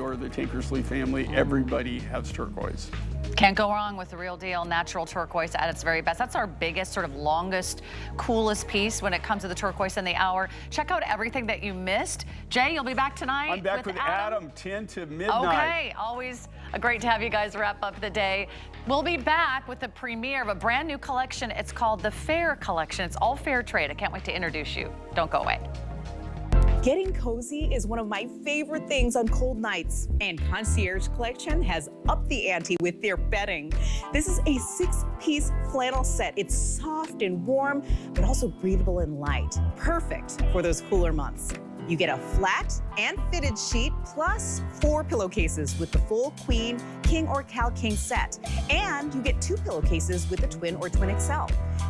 or the Tankersley family, everybody has turquoise. Can't go wrong with the real deal natural turquoise at its very best. That's our biggest, sort of longest, coolest piece when it comes to the turquoise in the hour. Check out everything that you missed. Jay, you'll be back tonight. I'm back with Adam 10 to midnight. Okay, always great to have you guys wrap up the day. We'll be back with the premiere of a brand new collection. It's called the Faire collection. It's all fair trade. I can't wait to introduce you. Don't go away. Getting cozy is one of my favorite things on cold nights, and Concierge Collection has upped the ante with their bedding. This is a 6-piece flannel set. It's soft and warm, but also breathable and light. Perfect for those cooler months. You get a flat and fitted sheet plus 4 pillowcases with the full queen, king, or Cal King set. And you get 2 pillowcases with the twin or twin XL.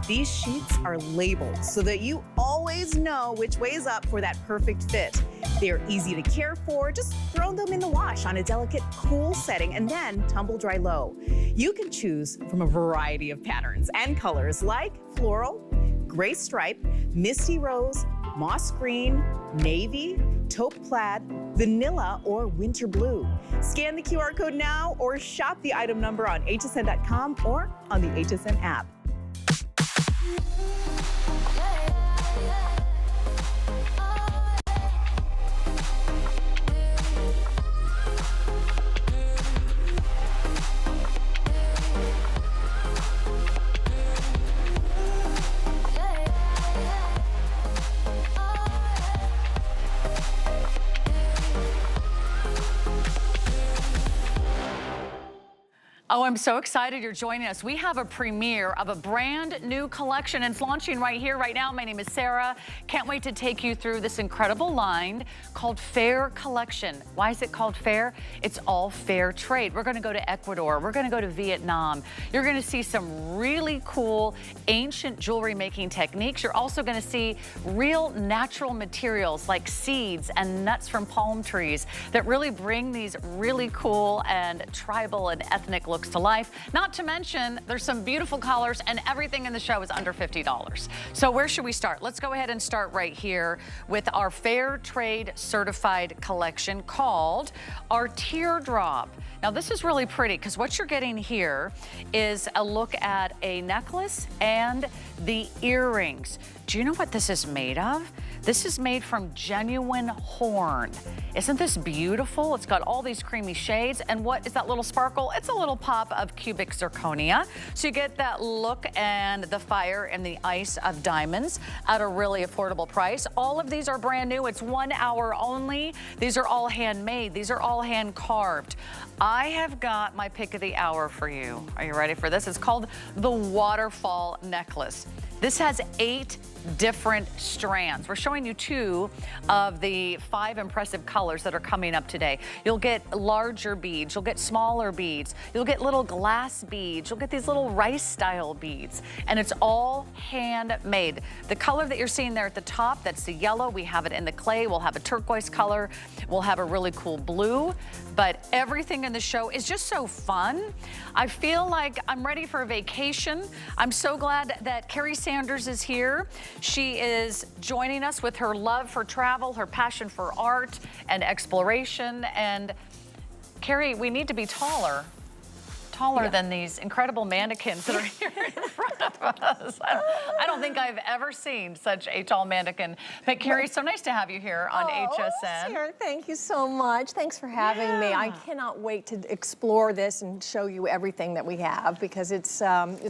These sheets are labeled so that you always know which way is up for that perfect fit. They're easy to care for. Just throw them in the wash on a delicate, cool setting and then tumble dry low. You can choose from a variety of patterns and colors like floral, gray stripe, misty rose, moss green, navy, taupe plaid, vanilla, or winter blue. Scan the QR code now or shop the item number on hsn.com or on the HSN app. Oh, I'm so excited you're joining us. We have a premiere of a brand new collection, and it's launching right here, right now. My name is Sarah. Can't wait to take you through this incredible line called Faire Collection. Why is it called Faire? It's all fair trade. We're gonna go to Ecuador. We're gonna go to Vietnam. You're gonna see some really cool ancient jewelry making techniques. You're also gonna see real natural materials like seeds and nuts from palm trees that really bring these really cool and tribal and ethnic looks to life. Not to mention, there's some beautiful colors and everything in the show is under $50. So where should we start? Let's go ahead and start right here with our Fair Trade certified collection called our Teardrop. Now this is really pretty because what you're getting here is a look at a necklace and the earrings. Do you know what this is made of? This is made from genuine horn. Isn't this beautiful? It's got all these creamy shades. And what is that little sparkle? It's a little pop of cubic zirconia. So you get that look and the fire and the ice of diamonds at a really affordable price. All of these are brand new. It's 1 hour only. These are all handmade. These are all hand carved. I have got my pick of the hour for you. Are you ready for this? It's called the Waterfall Necklace. This has 8 different strands. We're showing you 2 of the 5 impressive colors that are coming up today. You'll get larger beads, you'll get smaller beads, you'll get little glass beads, you'll get these little rice style beads, and it's all handmade. The color that you're seeing there at the top, that's the yellow. We have it in the clay, we'll have a turquoise color, we'll have a really cool blue, but everything in the show is just so fun. I feel like I'm ready for a vacation. I'm so glad that Carrie Sanders is here. She is joining us with her love for travel, her passion for art and exploration. And Carrie, we need to be taller than these incredible mannequins that are here in front of us. I don't think I've ever seen such a tall mannequin. But Carrie, so nice to have you here on HSN. Sarah, thank you so much. Thanks for having me. I cannot wait to explore this and show you everything that we have because it's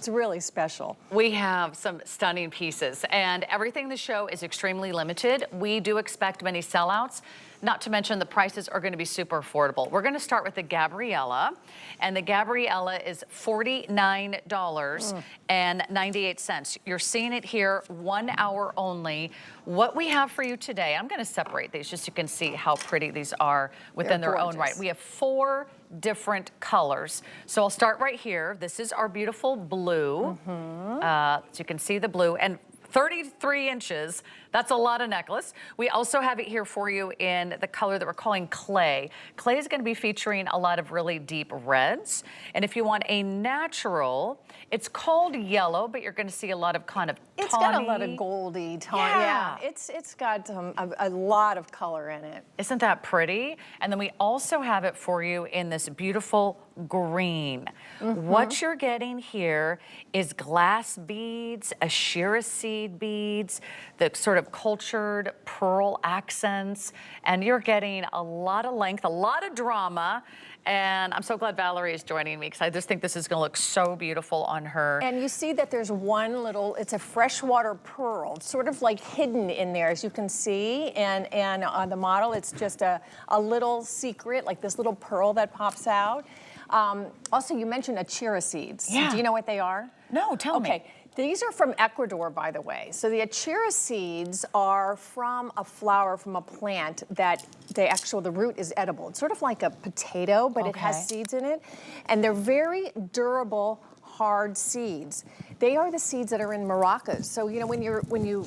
really special. We have some stunning pieces and everything in the show is extremely limited. We do expect many sellouts. Not to mention the prices are going to be super affordable. We're going to start with the Gabriella, and the Gabriella is $49.98. You're seeing it here, 1 hour only. What we have for you today, I'm going to separate these just so you can see how pretty these are within their own right. We have 4 different colors. So I'll start right here. This is our beautiful blue. So you can see the blue, and 33 inches. That's a lot of necklace. We also have it here for you in the color that we're calling clay. Clay is going to be featuring a lot of really deep reds. And if you want a natural, it's called yellow, but you're going to see a lot of kind of tawny. It's got a lot of goldy tawny. Yeah. It's got a lot of color in it. Isn't that pretty? And then we also have it for you in this beautiful green. What you're getting here is glass beads, ashira seed beads, the sort of cultured pearl accents, and you're getting a lot of length, a lot of drama. And I'm so glad Valerie is joining me because I just think this is going to look so beautiful on her. And you see that there's one little, it's a freshwater pearl, it's sort of like hidden in there, as you can see. And on the model, it's just a little secret, like this little pearl that pops out. Also, you mentioned achira seeds. Yeah. Do you know what they are? No, tell me. Okay. These are from Ecuador, by the way. So the achira seeds are from a flower, from a plant that the root is edible. It's sort of like a potato, but it has seeds in it. And they're very durable, hard seeds. They are the seeds that are in maracas. So you know when you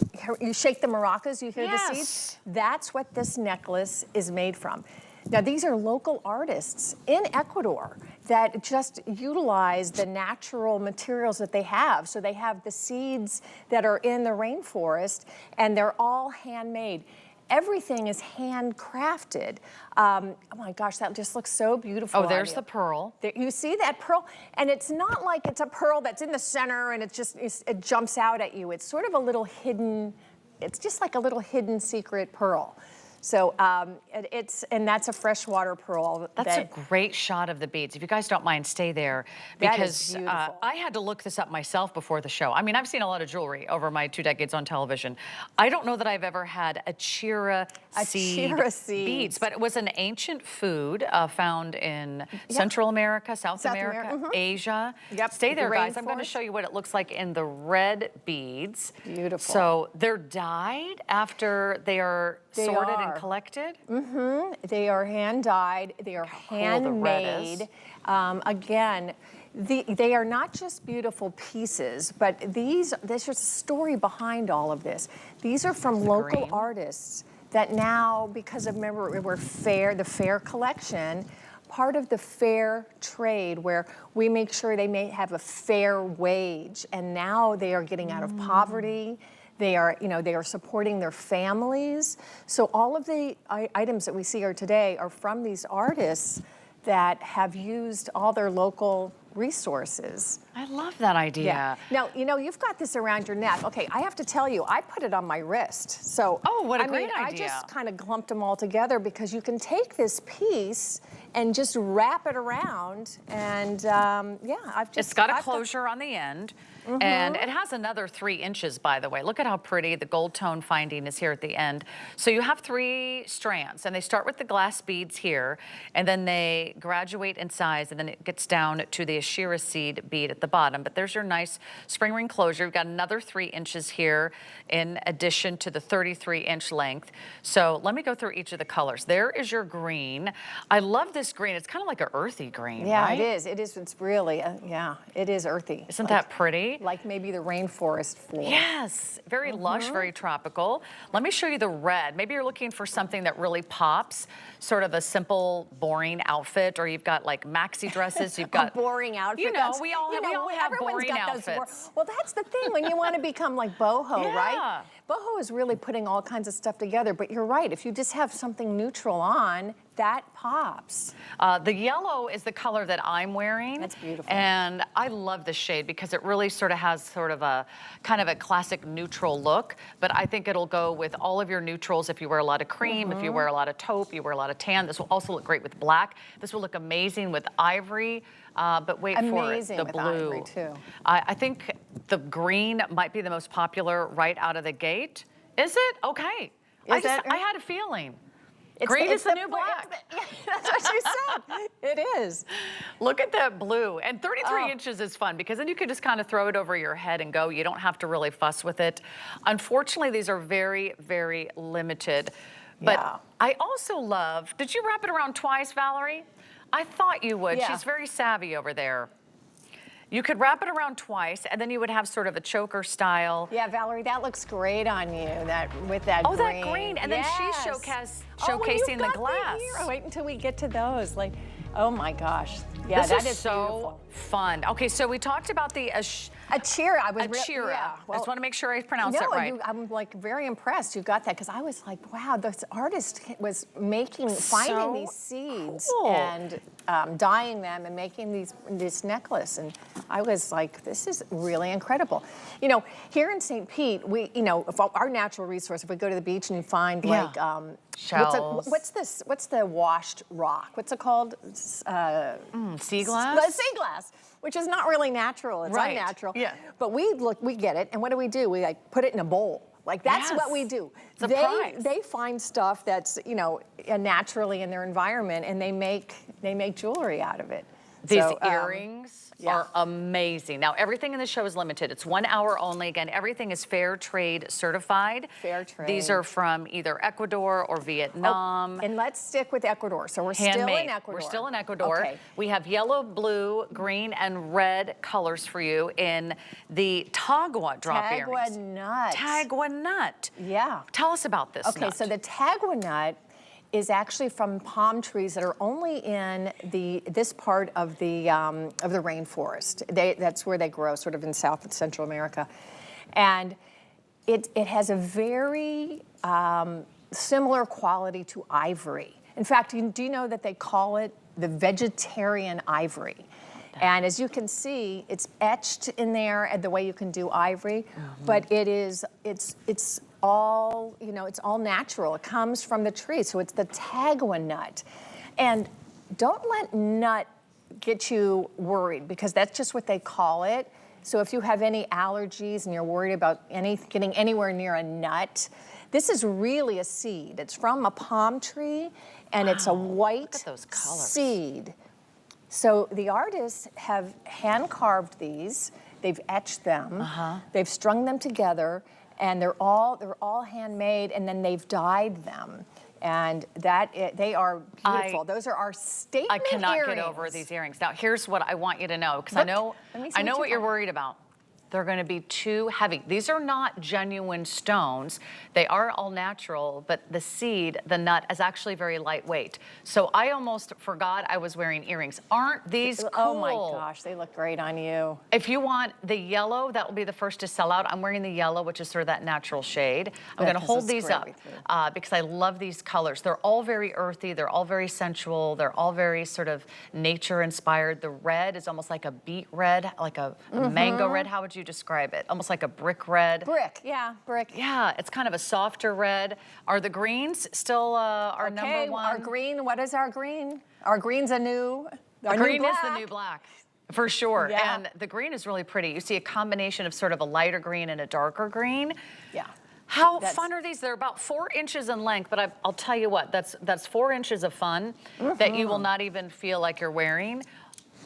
shake the maracas, you hear the seeds? That's what this necklace is made from. Now, these are local artists in Ecuador that just utilize the natural materials that they have. So they have the seeds that are in the rainforest, and they're all handmade. Everything is handcrafted. Oh my gosh, that just looks so beautiful. Oh, there's the pearl. There, you see that pearl? And it's not like it's a pearl that's in the center and it jumps out at you. It's sort of a little hidden, it's just like a little hidden secret pearl. So and that's a freshwater pearl. That's a great shot of the beads. If you guys don't mind, stay there because I had to look this up myself before the show. I mean, I've seen a lot of jewelry over my 2 decades on television. I don't know that I've ever had achira seed beads, but it was an ancient food found in Central America, South America, Asia. Stay there, guys. I'm going to show you what it looks like in the red beads. Beautiful. So they're dyed after they are sorted and collected? They are hand dyed. They are handmade. Again, they are not just beautiful pieces, but there's just a story behind all of this. These are from local artists that now, because of, remember, we're Faire, the Faire collection, part of the fair trade where we make sure they may have a fair wage, and now they are getting out of poverty. They are, they are supporting their families. So all of the items that we see here today are from these artists that have used all their local resources. I love that idea. Now, you've got this around your neck. Okay, I have to tell you, I put it on my wrist. So, what a great idea. I just kind of clumped them all together because you can take this piece and just wrap it around and It's got a closure on the end. And it has another 3 inches, by the way. Look at how pretty the gold tone finding is here at the end. So you have 3 strands, and they start with the glass beads here, and then they graduate in size, and then it gets down to the ashira seed bead at the bottom. But there's your nice spring ring closure. You've got another 3 inches here in addition to the 33-inch length. So let me go through each of the colors. There is your green. I love this green. It's kind of like an earthy green, right? It is. It is. It's really, it is earthy. Isn't that pretty? Like maybe the rainforest floor. Yes, very lush, very tropical. Let me show you the red. Maybe you're looking for something that really pops, sort of a simple, boring outfit, or you've got like maxi dresses. You've got a boring outfit. We all have boring outfits. Well, that's the thing when you want to become like boho, right? Boho is really putting all kinds of stuff together, but you're right. If you just have something neutral on, that pops. The yellow is the color that I'm wearing. That's beautiful. And I love this shade because it really sort of has sort of a kind of a classic neutral look, but I think it'll go with all of your neutrals if you wear a lot of cream, if you wear a lot of taupe, you wear a lot of tan. This will also look great with black. This will look amazing with ivory. But wait for it, the blue. Ivory too. I think the green might be the most popular right out of the gate. Is it? Okay. I had a feeling. Green is the new black. That's what you said. It is. Look at that blue. And 33 inches is fun because then you can just kind of throw it over your head and go. You don't have to really fuss with it. Unfortunately, these are very, very limited. But I also love, did you wrap it around twice, Valerie? I thought you would. Yeah. She's very savvy over there. You could wrap it around twice, and then you would have sort of a choker style. Yeah, Valerie, that looks great on you. With that green. Oh, that green, and then she's showcasing the glass. Oh, wait until we get to those. Like, oh my gosh. Yeah, this that is is so beautiful. fun. Okay, so we talked about the Achira. Achira. I just want to make sure I pronounce no, it right. I'm like very impressed you got that, because I was like, wow, this artist was finding these seeds and dyeing them and making this necklace, and I was like, this is really incredible. You know, here in St. Pete, if our natural resource, if we go to the beach and you find like shells. What's the washed rock? What's it called? Sea glass. Sea glass, which is not really natural. It's unnatural. Yeah. But we get it, and what do? We like put it in a bowl. Like that's what we do. It's a prize. They find stuff that's naturally in their environment, and they make jewelry out of it. These earrings are amazing. Now, everything in the show is limited. It's 1 hour only. Again, everything is fair trade certified. Fair trade. These are from either Ecuador or Vietnam. And let's stick with Ecuador. So we're still in Ecuador. We're still in Ecuador. Okay. We have yellow, blue, green, and red colors for you in the Tagua drop earrings. Tagua nut. Tagua nut. Yeah. Tell us about this nut. Okay, so the Tagua nut is actually from palm trees that are only in this part of the rainforest. That's where they grow, sort of in South and Central America, and it has a very similar quality to ivory. In fact, do you know that they call it the vegetarian ivory? And as you can see, it's etched in there, and the way you can do ivory, but it's all, it's all natural. It comes from the tree, so it's the Tagua nut. And don't let nut get you worried, because that's just what they call it. So if you have any allergies and you're worried about getting anywhere near a nut, this is really a seed. It's from a palm tree, and it's a white seed. So the artists have hand-carved these. They've etched them. They've strung them together, and they're all handmade, and then they've dyed them. And they are beautiful. Those are our statement earrings. I cannot get over these earrings. Now, here's what I want you to know, because I know what you're worried about. They're going to be too heavy. These are not genuine stones. They are all natural, but the seed, the nut, is actually very lightweight. So I almost forgot I was wearing earrings. Aren't these cool? Oh my gosh, they look great on you. If you want the yellow, that will be the first to sell out. I'm wearing the yellow, which is sort of that natural shade. I'm going to hold these up because I love these colors. They're all very earthy. They're all very sensual. They're all very sort of nature inspired. The red is almost like a beet red, like a mango red. How would you describe it? Almost like a brick red. Brick, yeah, brick. Yeah, it's kind of a softer red. Are the greens still our number one? Our green, what is our green? Our green's green is the new black. For sure, and the green is really pretty. You see a combination of sort of a lighter green and a darker green. Yeah. How fun are these? They're about 4 inches in length, but I'll tell you what, that's 4 inches of fun that you will not even feel like you're wearing.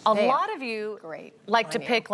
A lot of you like to pick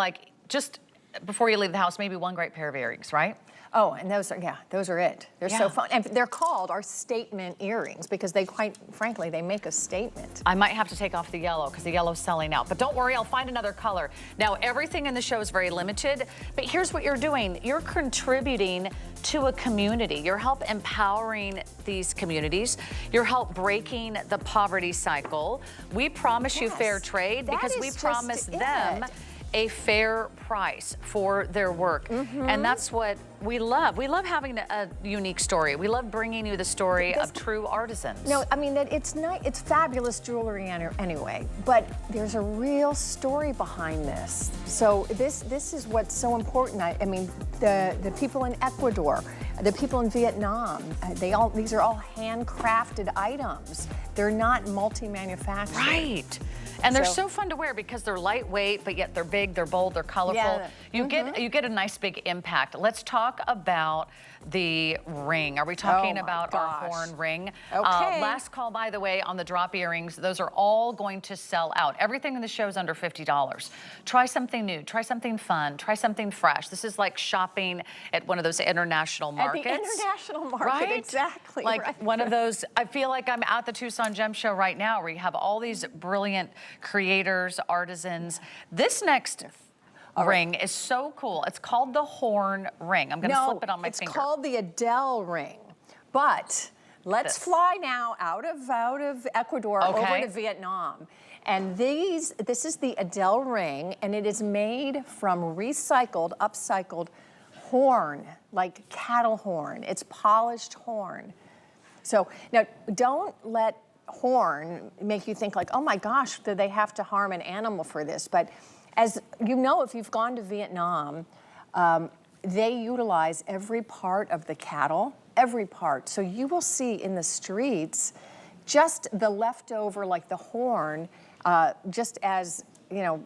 just before you leave the house, maybe one great pair of earrings, right? Oh, and those are it. They're so fun. And they're called our statement earrings because they, quite frankly, they make a statement. I might have to take off the yellow because the yellow's selling out. But don't worry, I'll find another color. Now, everything in the show is very limited, but here's what you're doing. You're contributing to a community. You're help empowering these communities. You're help breaking the poverty cycle. We promise you fair trade because we promise them a fair price for their work. And that's what we love. We love having a unique story. We love bringing you the story of true artisans. No, I mean, it's fabulous jewelry anyway, but there's a real story behind this. So this is what's so important. I mean, the people in Ecuador, the people in Vietnam, these are all handcrafted items. They're not multi-manufactured. Right. And they're so fun to wear because they're lightweight, but yet they're big, they're bold, they're colorful. You get a nice big impact. Let's talk about the ring. Are we talking about our horn ring? Okay. Last call, by the way, on the drop earrings. Those are all going to sell out. Everything in the show is under $50. Try something new. Try something fun. Try something fresh. This is like shopping at one of those international markets. At the international market, right? Exactly. Like one of those, I feel like I'm at the Tucson Gem Show right now where you have all these brilliant creators, artisans. This next ring is so cool. It's called the horn ring. I'm gonna slip it on my finger. It's called the Adele ring. But let's fly now out of Ecuador over to Vietnam. And this is the Adele ring, and it is made from recycled, upcycled horn, like cattle horn. It's polished horn. So now, don't let horn make you think like, oh my gosh, do they have to harm an animal for this? But as you know, if you've gone to Vietnam, they utilize every part of the cattle, every part. So you will see in the streets just the leftover, like the horn, just as, you know,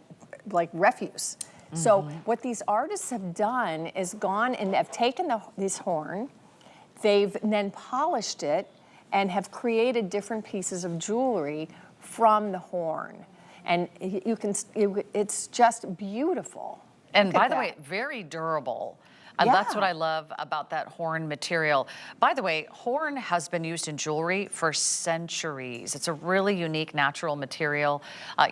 like refuse. So what these artists have done is gone and have taken this horn, they've then polished it and have created different pieces of jewelry from the horn. And you can, it's just beautiful. And by the way, very durable. And that's what I love about that horn material. By the way, horn has been used in jewelry for centuries. It's a really unique natural material.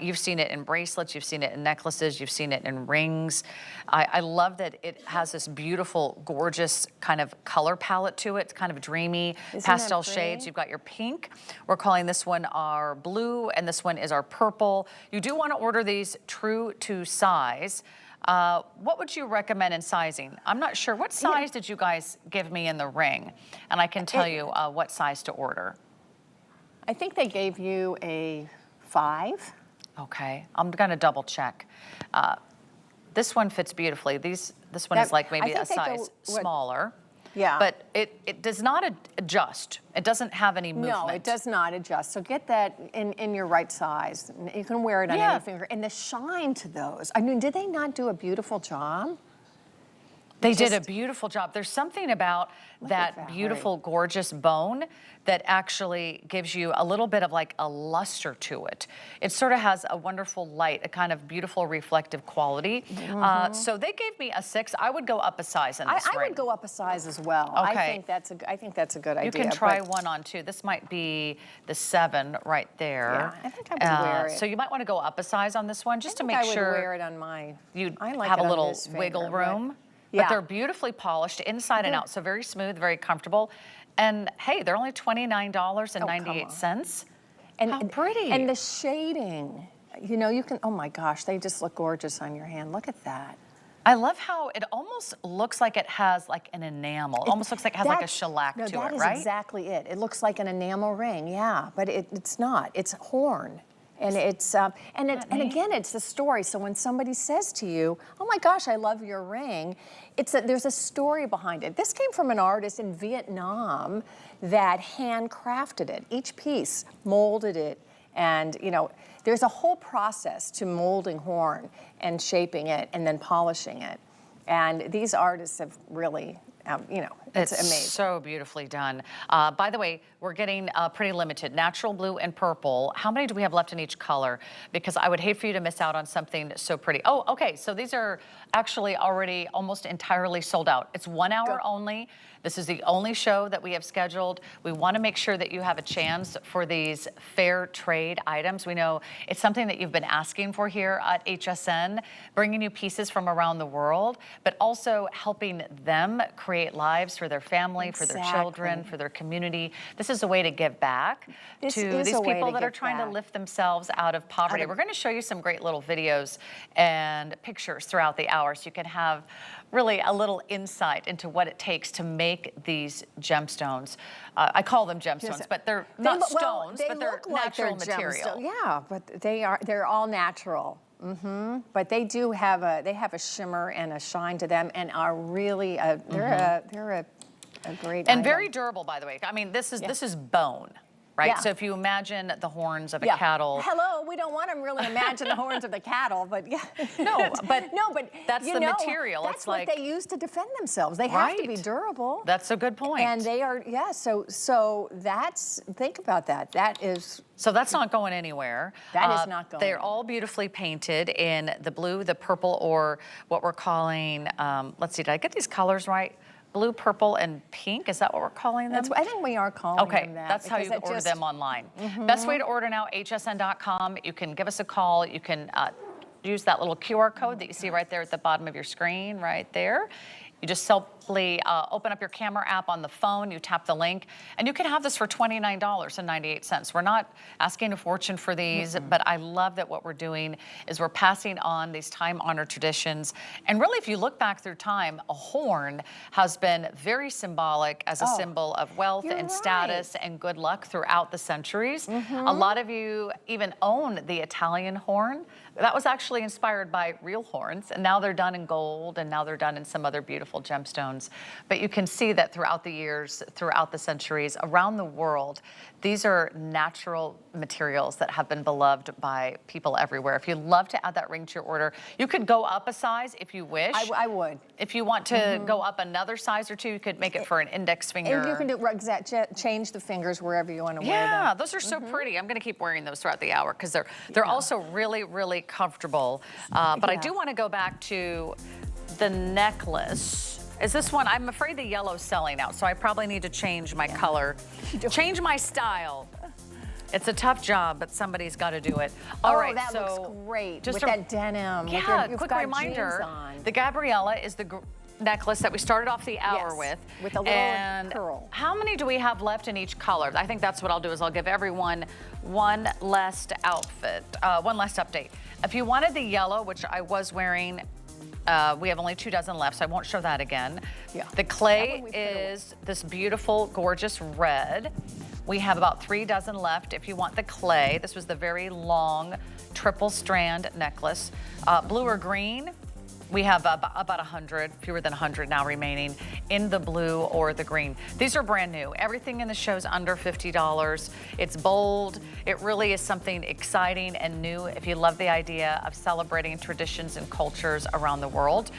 You've seen it in bracelets, you've seen it in necklaces, you've seen it in rings. I love that it has this beautiful, gorgeous kind of color palette to it. It's kind of dreamy, pastel shades. You've got your pink. We're calling this one our blue, and this one is our purple. You do want to order these true to size. What would you recommend in sizing? I'm not sure. What size did you guys give me in the ring? And I can tell you what size to order. I think they gave you a 5. Okay, I'm gonna double check. This one fits beautifully. This one is like maybe a size smaller. Yeah. But it does not adjust. It doesn't have any movement. No, it does not adjust. So get that in your right size. You can wear it on any finger. And the shine to those. I mean, did they not do a beautiful job? They did a beautiful job. There's something about that beautiful, gorgeous bone that actually gives you a little bit of like a luster to it. It sort of has a wonderful light, a kind of beautiful reflective quality. So they gave me a 6. I would go up a size in this ring. I would go up a size as well. Okay. I think that's a good idea. You can try one on too. This might be the 7 right there. Yeah, I think I would wear it. So you might want to go up a size on this one just to make sure I would wear it on my. you'd like have it a on little this finger, wiggle room. But But they're beautifully polished inside and out, so very smooth, very comfortable. And hey, they're only $29.98. How pretty. And the shading, you know, you can, oh my gosh, they just look gorgeous on your hand. Look at that. I love how it almost looks like it has like an enamel. It almost looks like it has like a shellac to it, right? That is exactly it. It looks like an enamel ring, yeah, but it's not. It's horn. And it's and again, it's a story. So when somebody says to you, "Oh my gosh, I love your ring," there's a story behind it. This came from an artist in Vietnam that handcrafted it. Each piece molded it, and you know, there's a whole process to molding horn and shaping it and then polishing it. And these artists have really, you know, it's amazing. So beautifully done. By the way, we're getting pretty limited. Natural blue and purple. How many do we have left in each color? Because I would hate for you to miss out on something so pretty. Oh, okay. So these are actually already almost entirely sold out. It's 1 hour only. This is the only show that we have scheduled. We want to make sure that you have a chance for these fair trade items. We know it's something that you've been asking for here at HSN, bringing you pieces from around the world, but also helping them create lives for their family, for their children, for their community. This is a way to give back to these people that are trying to lift themselves out of poverty. We're going to show you some great little videos and pictures throughout the hour so you can have really a little insight into what it takes to make these gemstones. I call them gemstones, but they're not stones, but they're natural material. Yeah, but they're all natural. But they do have a shimmer and a shine to them, and are really they're a great and item. very durable, by the way. I mean, this is bone. Right? Yeah. So if you imagine the horns of a cattle. Hello, we don't want to really imagine the horns of the cattle, but yeah. No, but that's the know, material. That's it's what like they use to defend themselves. They have to be durable. That's a good point. And they are, so that's, think about that. That is. So that's not going anywhere. That is not going They're all beautifully painted in the blue, the purple, or what we're calling, let's see, did I get these colors right? Blue, purple, and pink. Is that what we're calling them? I think we are calling them that. Okay, that's how you order them online. Best way to order now, hsn.com. You can give us a call. You can use that little QR code that you see right there at the bottom of your screen, right there. You just simply open up your camera app on the phone, you tap the link, and you can have this for $29.98. We're not asking a fortune for these, but I love that what we're doing is we're passing on these time-honored traditions. And really, if you look back through time, a horn has been very symbolic as a symbol of wealth and status and good luck throughout the centuries. A lot of you even own the Italian horn. That was actually inspired by real horns, and now they're done in gold, and now they're done in some other beautiful gemstones. But you can see that throughout the years, throughout the centuries, around the world, these are natural materials that have been beloved by people everywhere. If you love to add that ring to your order, you could go up a size if you wish. I would. If you want to go up another size or two, you could make it for an index finger. And you can do change the fingers wherever you want to wear them. Yeah, those are so pretty. I'm going to keep wearing those throughout the hour because they're also really, really comfortable. But I do want to go back to the necklace. Is this one? I'm afraid the yellow's selling out, so I probably need to change my color, change my style. It's a tough job, but somebody's got to do it. All right, that so looks great just with that denim. Yeah, you've quick got reminder, jeans on. the Gabriella is the necklace that we started off the hour with. With a little pearl. How many do we have left in each color? I think that's what I'll do is I'll give everyone one last outfit, one last update. If you wanted the yellow, which I was wearing, we have only 2 dozen left, so I won't show that again. Yeah. The clay is this beautiful, gorgeous red. We have about 3 dozen left. If you want the clay, this was the very long triple strand necklace. Blue or green, we have about 100, fewer than 100 now remaining in the blue or the green. These are brand new. Everything in the show is under $50. It's bold. It really is something exciting and new. If you love the idea of celebrating traditions and cultures around the world,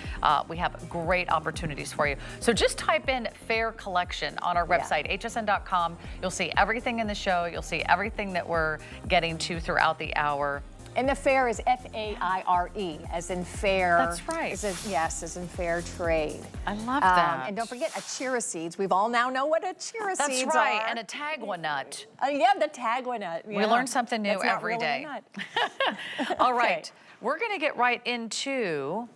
we have great opportunities for you. So just type in Faire Collection on our website, hsn.com. You'll see everything in the show. You'll see everything that we're getting to throughout the hour. And the Faire is F-A-I-R-E, as in fair. That's right. As in fair trade. I love that. And don't forget achira seeds. We've all now know what achira That's seeds right, are. and a tagua nut. Yeah, the tagua nut. Yeah. We learn something new That's not every really day. a nut. All right, we're going to get right into.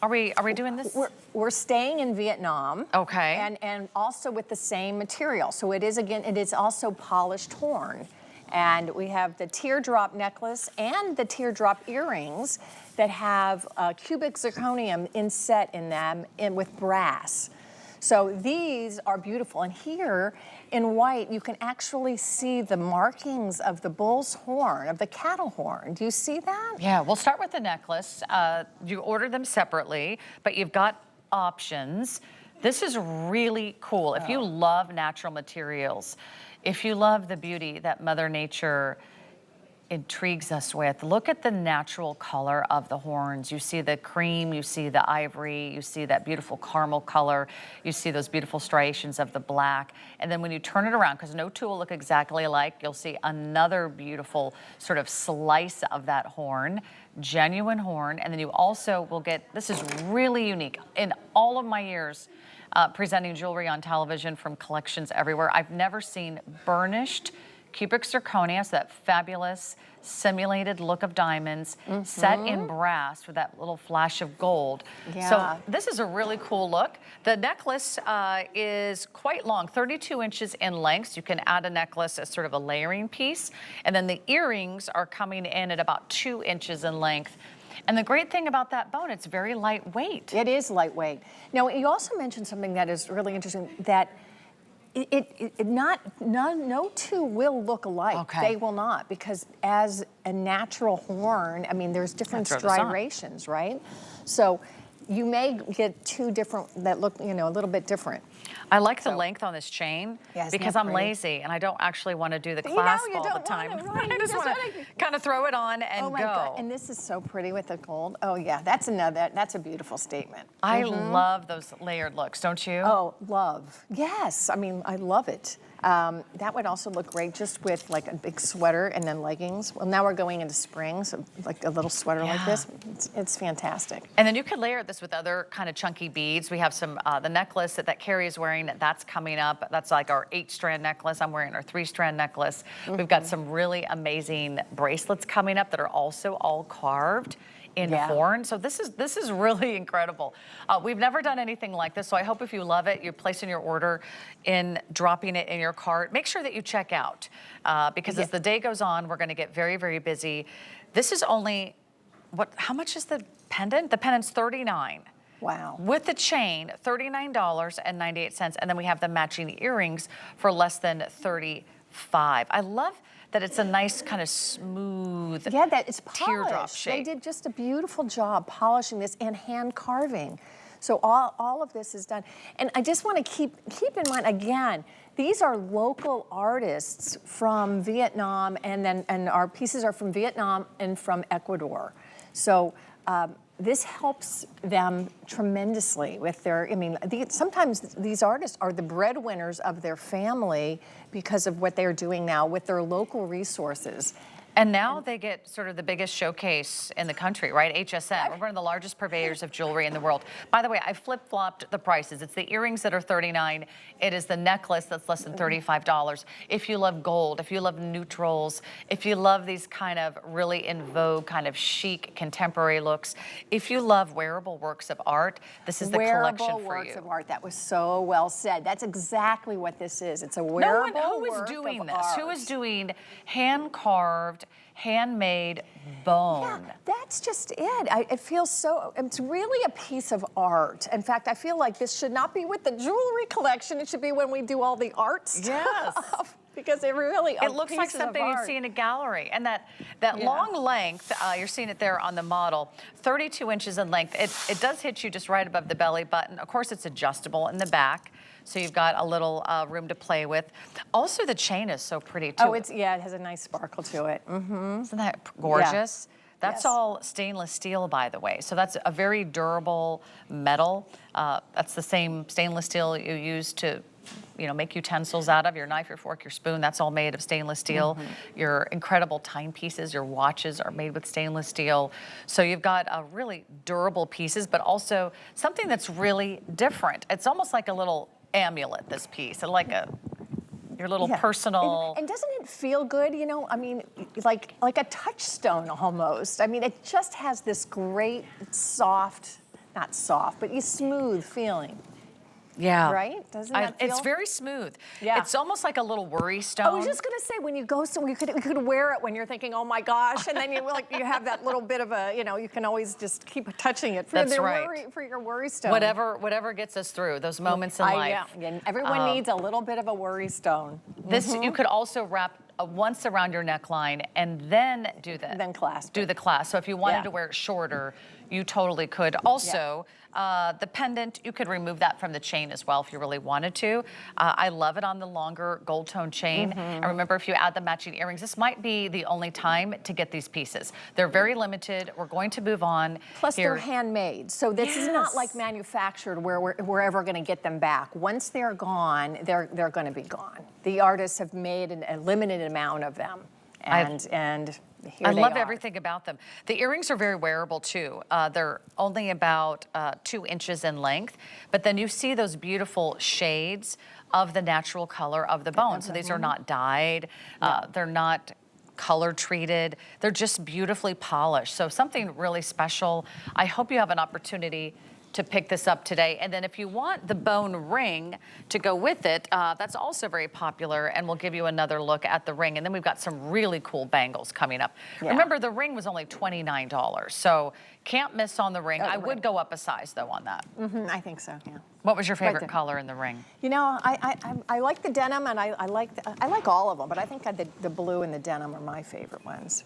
Are we doing this? We're staying in Vietnam. Okay. And also with the same material. So it is also polished horn. And we have the teardrop necklace and the teardrop earrings that have cubic zirconium inset in them with brass. So these are beautiful. And here in white, you can actually see the markings of the bull's horn, of the cattle horn. Do you see that? Yeah, we'll start with the necklace. You order them separately, but you've got options. This is really cool. If you love natural materials, if you love the beauty that Mother Nature intrigues us with, look at the natural color of the horns. You see the cream, you see the ivory, you see that beautiful caramel color, you see those beautiful striations of the black. And then when you turn it around, because no two will look exactly alike, you'll see another beautiful sort of slice of that horn, genuine horn. And then you also will get, this is really unique. In all of my years presenting jewelry on television from collections everywhere, I've never seen burnished cubic zirconia, so that fabulous simulated look of diamonds set in brass with that little flash of gold. Yeah. So this is a really cool look. The necklace is quite long, 32 inches in length. So you can add a necklace as sort of a layering piece. And then the earrings are coming in at about 2 inches in length. And the great thing about that bone, it's very lightweight. It is lightweight. Now, you also mentioned something that is really interesting, that no two will look alike. Okay. They will not, because as a natural horn, I mean, there's different striations, right? So you may get two different that look, a little bit different. I like the length on this chain because I'm pretty? lazy and I don't actually want to do the clasp all the time. I just want to kind of throw it on and go. God. And this is so pretty with the gold. Oh yeah, that's a beautiful statement. I love those layered looks, don't you? Oh, love. Yes, I mean, I love it. That would also look great just with like a big sweater and then leggings. Well, now we're going into spring, so like a little sweater like this, it's fantastic. And then you could layer this with other kind of chunky beads. We have some, the necklace that Carrie is wearing, that's coming up. That's like our 8-strand necklace. I'm wearing our 3-strand necklace. We've got some really amazing bracelets coming up that are also all carved in horn. So this is really incredible. We've never done anything like this, so I hope if you love it, you're placing your order in, dropping it in your cart. Make sure that you check out because as the day goes on, we're gonna get very, very busy. This is only, how much is the pendant? The pendant's $39. Wow. With the chain, $39.98, and then we have the matching earrings for less than $35. I love that it's a nice kind of smooth, that it's teardrop polished. shape. They did just a beautiful job polishing this and hand carving. So all of this is done. And I just want to keep in mind, again, these are local artists from Vietnam, and our pieces are from Vietnam and from Ecuador. So this helps them tremendously with their, sometimes these artists are the breadwinners of their family because of what they're doing now with their local resources. And now they get sort of the biggest showcase in the country, right? HSN. We're one of the largest purveyors of jewelry in the world. By the way, I flip-flopped the prices. It's the earrings that are $39. It is the necklace that's less than $35. If you love gold, if you love neutrals, if you love these kind of really in vogue, kind of chic contemporary looks, if you love wearable works of art, this is the collection for you. Wearable works of art. That was so well said. That's exactly what this is. It's a wearable work of art. Who is doing hand-carved, handmade bone? Yeah, that's just it. It feels so, it's really a piece of art. In fact, I feel like this should not be with the jewelry collection. It should be when we do all the art stuff. Because it really it looks like something you'd see in a gallery. And that long length, you're seeing it there on the model, 32 inches in length. It does hit you just right above the belly button. Of course, it's adjustable in the back. So you've got a little room to play with. Also, the chain is so pretty too. Oh, it has a nice sparkle to it. Isn't that gorgeous? That's all stainless steel, by the way. So that's a very durable metal. That's the same stainless steel you use to make utensils out of, your knife, your fork, your spoon. That's all made of stainless steel. Your incredible timepieces, your watches are made with stainless steel. So you've got really durable pieces, but also something that's really different. It's almost like a little amulet, this piece, like your little personal. And doesn't it feel good? Like a touchstone almost. It just has this great soft, not soft, but smooth feeling. Yeah. Right? Doesn't that feel? It's very smooth. Yeah. It's almost like a little worry stone. I was just going to say, when you go, you could wear it when you're thinking, oh my gosh, and then you have that little bit of a, you can always just keep touching it for for your worry stone. Whatever gets us through those moments in life. Yeah. Everyone needs a little bit of a worry stone. This you could also wrap once around your neckline and then do the clasp. Do the clasp. So if you wanted to wear it shorter, you totally could. Also, the pendant, you could remove that from the chain as well if you really wanted to. I love it on the longer gold tone chain. And remember, if you add the matching earrings, this might be the only time to get these pieces. They're very limited. We're going to move on. Plus, they're handmade. So this is not like manufactured where we're ever going to get them back. Once they're gone, they're going to be gone. The artists have made a limited amount of them. And here I they love are. everything about them. The earrings are very wearable too. They're only about 2 inches in length, but then you see those beautiful shades of the natural color of the bone. So these are not dyed. They're not color treated. They're just beautifully polished. So something really special. I hope you have an opportunity to pick this up today. And then if you want the bone ring to go with it, that's also very popular, and we'll give you another look at the ring. And then we've got some really cool bangles coming up. Remember, the ring was only $29, so can't miss on the ring. I would go up a size though on that. I think so, yeah. What was your favorite color in the ring? I like the denim, and I like all of them, but I think the blue and the denim are my favorite ones.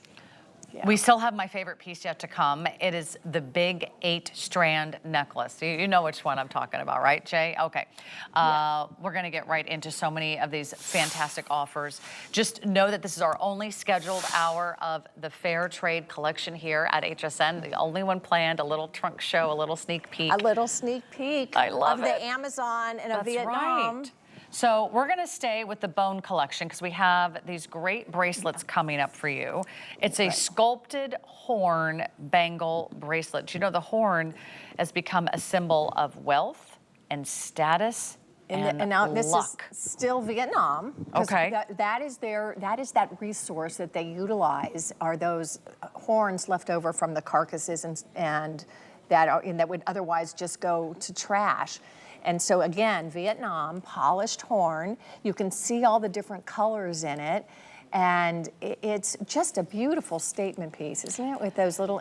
Yeah. We still have my favorite piece yet to come. It is the big 8-strand necklace. You know which one I'm talking about, right, Jay? Okay. We're going to get right into so many of these fantastic offers. Just know that this is our only scheduled hour of the Fair Trade collection here at HSN. The only one planned, a little trunk show, a little sneak peek. A little sneak peak I love of the Amazon and of Vietnam. Right. So we're gonna stay with the bone collection because we have these great bracelets coming up for you. It's a sculpted horn bangle bracelet. You know, the horn has become a symbol of wealth and status and now luck. this is still Vietnam. 'Cause Okay. that is that resource that they utilize, are those horns left over from the carcasses and that would otherwise just go to trash. And so again, Vietnam, polished horn. You can see all the different colors in it. And it's just a beautiful statement piece, isn't it? With those little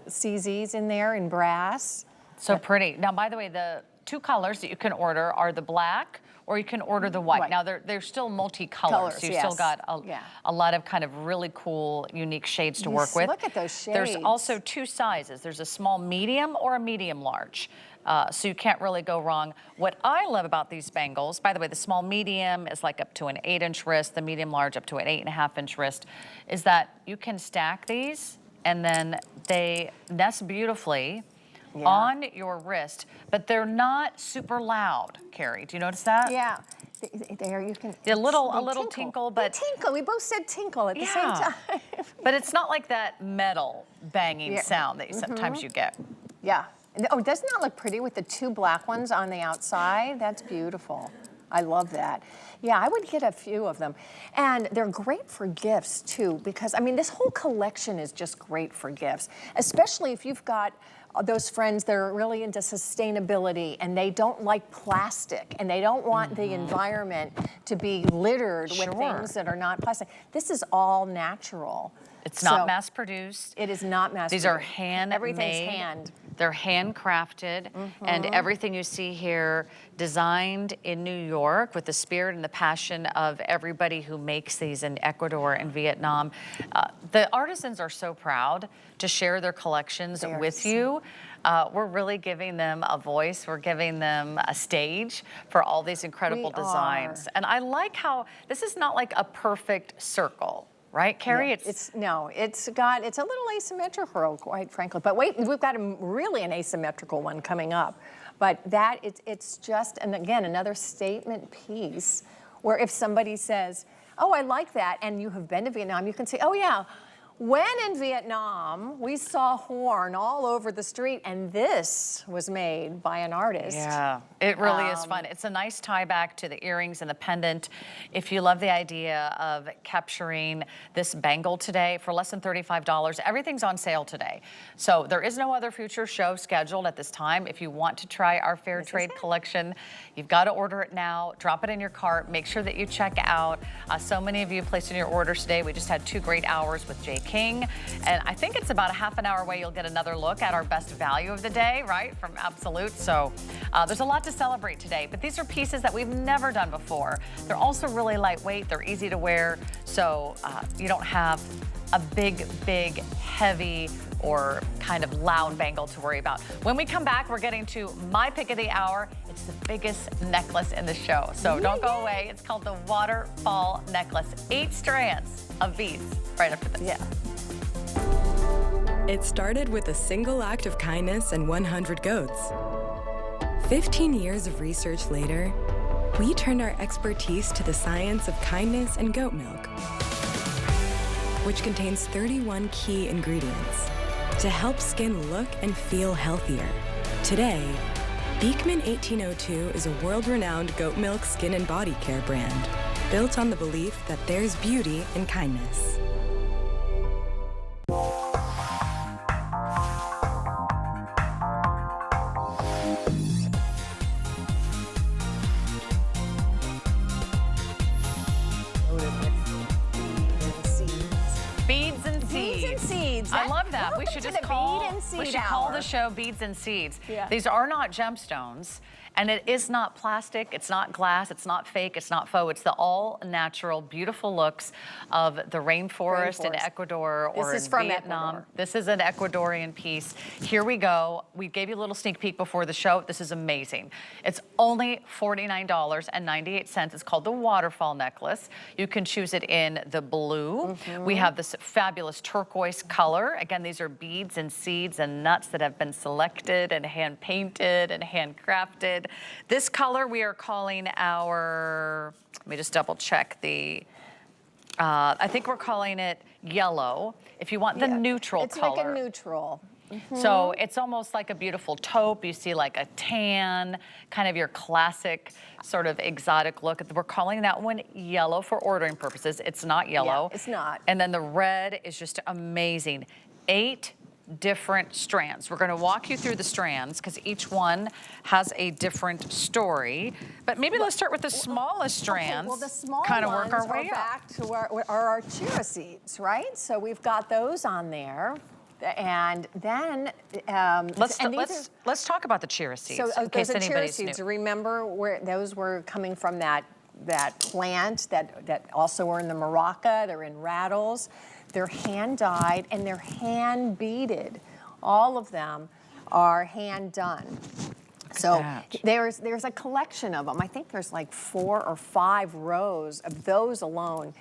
CZs in there in brass. So pretty. Now, by the way, the 2 colors that you can order are the black or you can order the white. Right. Now, they're still multicolored, Colors, so you've yes. still got Yeah. a lot of kind of really cool, unique shades to work with. Look at those There's shades. also 2 sizes. There's a small medium or a medium large. So you can't really go wrong. What I love about these bangles, by the way, the small medium is like up to an 8-inch wrist, the medium large up to an 8.5-inch wrist, is that you can stack these and then they nest beautifully on your wrist, but they're not super loud, Carrie. Do you notice that? Yeah. There you can. A little they tinkle, but they tinkle. We both said tinkle at the same time. But it's not like that metal banging sound that sometimes you get. Yeah. Oh, doesn't that look pretty with the 2 black ones on the outside? That's beautiful. I love that. Yeah, I would get a few of them. And they're great for gifts too, because I mean, this whole collection is just great for gifts, especially if you've got those friends that are really into sustainability and they don't like plastic and they don't want the environment to be littered with things that are not plastic. This is all natural. It's not mass produced. It is not mass These produced. are handmade. Everything's hand. They're handcrafted, and everything you see here designed in New York with the spirit and the passion of everybody who makes these in Ecuador and Vietnam. The artisans are so proud to share their collections with you. We're really giving them a voice. We're giving them a stage for all these incredible designs. And I like how this is not like a perfect circle. Right, Carrie? Yeah, it's a little asymmetrical, quite frankly. But wait, we've got really an asymmetrical one coming up. But it's just, and again, another statement piece where if somebody says, oh, I like that, and you have been to Vietnam, you can say, oh yeah, when in Vietnam, we saw horn all over the street, and this was made by an artist. Yeah, it really is fun. It's a nice tie back to the earrings and the pendant. If you love the idea of capturing this bangle today for less than $35, everything's on sale today. So there is no other future show scheduled at this time. If you want to try our Fair Trade collection, you've got to order it now. Drop it in your cart. Make sure that you check out. So many of you placed in your orders today. We just had 2 great hours with Jake King, and I think it's about a half an hour away you'll get another look at our best value of the day, right, from Absolute. So there's a lot to celebrate today, but these are pieces that we've never done before. They're also really lightweight, they're easy to wear, so you don't have a big, heavy, or kind of loud bangle to worry about. When we come back, we're getting to my pick of the hour. It's the biggest necklace in the show, so don't go away. It's called the Waterfall Necklace, 8 strands of beads right after this. Yeah. It started with a single act of kindness and 100 goats. 15 years of research later, we turned our expertise to the science of kindness and goat milk, which contains 31 key ingredients to help skin look and feel healthier. Today, Beekman 1802 is a world-renowned goat milk skin and body care brand built on the belief that there's beauty in kindness. Beads and seeds. I love that. Welcome We should to just the call Bead and Seed we should call Hour. the show Beads and Seeds. Yeah. These are not gemstones. And it is not plastic, it's not glass, it's not fake, it's not faux. It's the all-natural, beautiful looks of the rainforest in Ecuador or This is in from Vietnam. Ecuador. This is an Ecuadorian piece. Here we go. We gave you a little sneak peek before the show. This is amazing. It's only $49.98. It's called the Waterfall Necklace. You can choose it in the blue. We have this fabulous turquoise color. Again, these are beads and seeds and nuts that have been selected and hand-painted and handcrafted. This color we are calling our, let me just double check the, I think we're calling it yellow. If you want the neutral color. It's like a neutral. So it's almost like a beautiful taupe. You see like a tan, kind of your classic sort of exotic look. We're calling that one yellow for ordering purposes. It's not yellow. Yeah, it's not. And then the red is just amazing. 8 different strands. We're going to walk you through the strands because each one has a different story. But maybe let's start with the smallest strands. Okay, well, the small kind of ones work our way are back to our chia seeds, right? So we've got those on there. And then let's talk about the chia seeds. So in case those are chia anybody's seeds. new. Remember where those were coming from that plant that also were in the maraca. They're in rattles. They're hand dyed and they're hand beaded. All of them are hand done. So there's a collection of them. I think there's like 4 or 5 rows of those alone.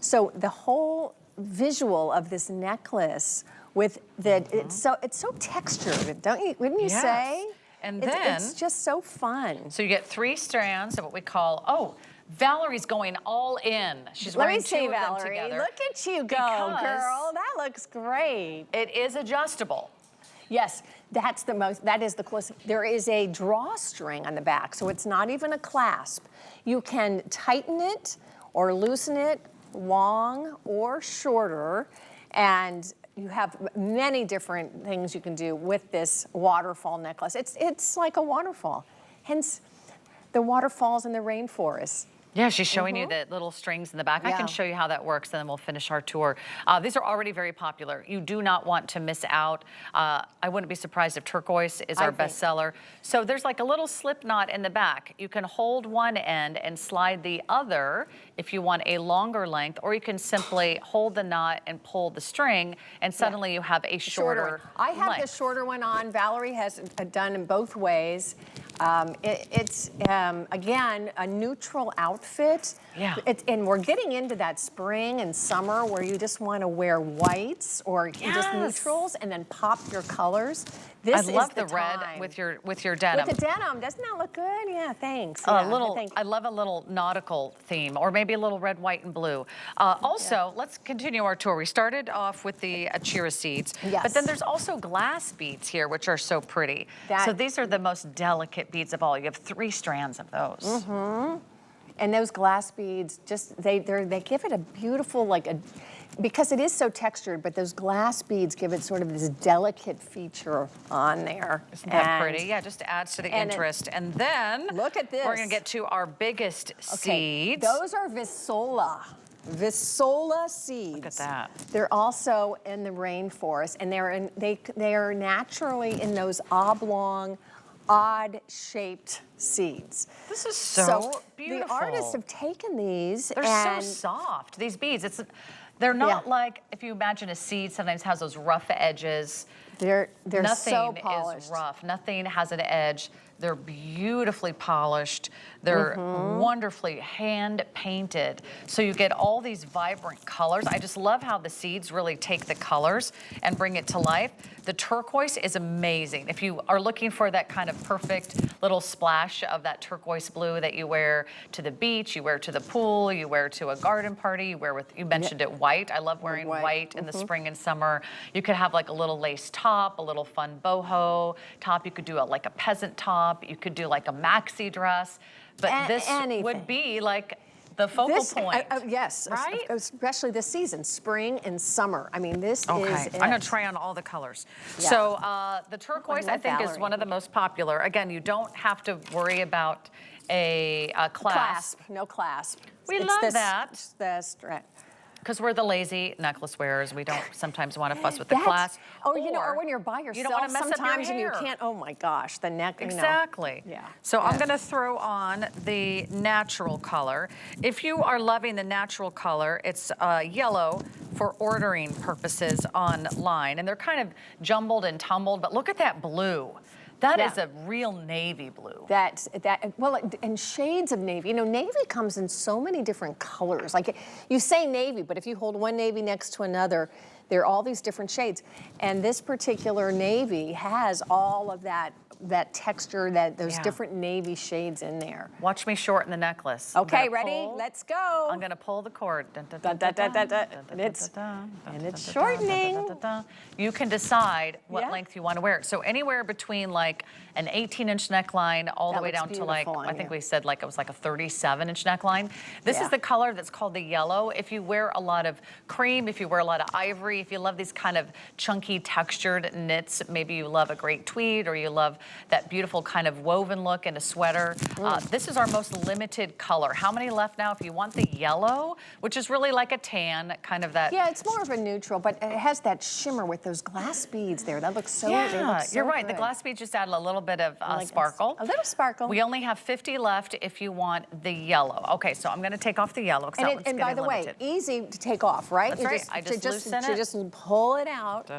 So the whole visual of this necklace with it's so textured, wouldn't you say? And then it's just so fun. So you get 3 strands of what we call, Valerie's going all in. She's wearing 2 of them together. Look at you go, girl. That looks great. It is adjustable. Yes, that is the closest. There is a drawstring on the back, so it's not even a clasp. You can tighten it or loosen it long or shorter, and you have many different things you can do with this waterfall necklace. It's like a waterfall, hence the waterfalls in the rainforest. Yeah, she's showing you the little strings in the back. I can show you how that works, and then we'll finish our tour. These are already very popular. You do not want to miss out. I wouldn't be surprised if turquoise is our bestseller. So there's like a little slip knot in the back. You can hold one end and slide the other if you want a longer length, or you can simply hold the knot and pull the string, and suddenly you have a shorter I have length. the shorter one on. Valerie has done in both ways. It's again, a neutral outfit. Yeah. And we're getting into that spring and summer where you just want to wear whites or just neutrals and then pop your colors. This I love is the red time. with your denim. With the denim, doesn't that look good? Yeah, thanks. I love a little nautical theme, or maybe a little red, white, and blue. Also, let's continue our tour. We started off with the chia seeds, but then there's also glass beads here, which are so pretty. So these are the most delicate beads of all. You have 3 strands of those. And those glass beads, they give it a beautiful, because it is so textured, but those glass beads give it sort of this delicate feature on there. Isn't that pretty? Yeah, just adds to the interest. And then look at this. We're gonna get to our biggest seeds. Those are Vissola seeds. Look at that. They're also in the rainforest, and they are naturally in those oblong, odd-shaped seeds. This is so beautiful. The artists have taken these. They're so soft. These beads, they're not like, if you imagine a seed sometimes has those rough edges. They're Nothing so polished. is rough. Nothing has an edge. They're beautifully polished. They're wonderfully hand painted. So you get all these vibrant colors. I just love how the seeds really take the colors and bring it to life. The turquoise is amazing. If you are looking for that kind of perfect little splash of that turquoise blue that you wear to the beach, you wear to the pool, you wear to a garden party, you wear with, you mentioned it, white. I love wearing white in the spring and summer. You could have like a little lace top, a little fun boho top. You could do like a peasant top. You could do like a maxi dress. But this would be like the focal point. Yes, right? Especially this season, spring and summer. I mean, this is it. I'm gonna try on all the colors. Yeah. So the turquoise, I think, is one of the most popular. Again, you don't have to worry about a clasp. No clasp. We love that. It's the strap. Because we're the lazy necklace wearers, we don't sometimes want to fuss with the clasp. Or when you're by yourself, you don't want to mess sometimes up your hair. And you can't. Oh my gosh, the neck. Exactly. Yeah. So I'm going to throw on the natural color. If you are loving the natural color, it's yellow for ordering purposes online, and they're kind of jumbled and tumbled. But look at that blue. That is a real navy blue. And shades of navy. You know, navy comes in so many different colors. Like you say navy, but if you hold one navy next to another, there are all these different shades. And this particular navy has all of that that texture, those different navy shades in there. Watch me shorten the necklace. Okay, ready? Let's go. I'm gonna pull the cord. And it's shortening. You can decide what length you want to wear. So anywhere between like an 18-inch neckline all the way down to like, I think we said like it was like a 37-inch neckline. This is the color that's called the yellow. If you wear a lot of cream, if you wear a lot of ivory, if you love these kind of chunky textured knits, maybe you love a great tweed or you love that beautiful kind of woven look in a sweater. This is our most limited color. How many left now? If you want the yellow, which is really like a tan, kind of that. Yeah, it's more of a neutral, but it has that shimmer with those glass beads there. That looks so, you're right. good. The glass beads just add a little bit of sparkle. A little sparkle. We only have 50 left if you want the yellow. Okay, so I'm going to take off the yellow because that one's and getting by the limited. way, easy to take off, right? That's right. I just loosen it. You just pull it out.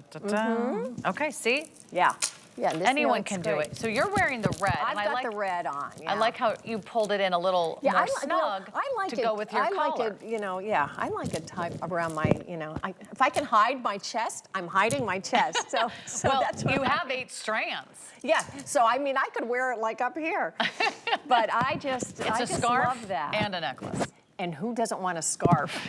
Okay, see? Yeah. Yeah, anyone can do it. So you're wearing the red. I've got the red on. I like how you pulled it in a little more snug to go with your collar. I like it, you know, I like it tight around my, you know, if I can hide my chest, I'm hiding my chest. So well, that's what you have 8 strands. Yeah, so I mean, I could wear it like up here, but I just love that. And a necklace. And who doesn't want a scarf?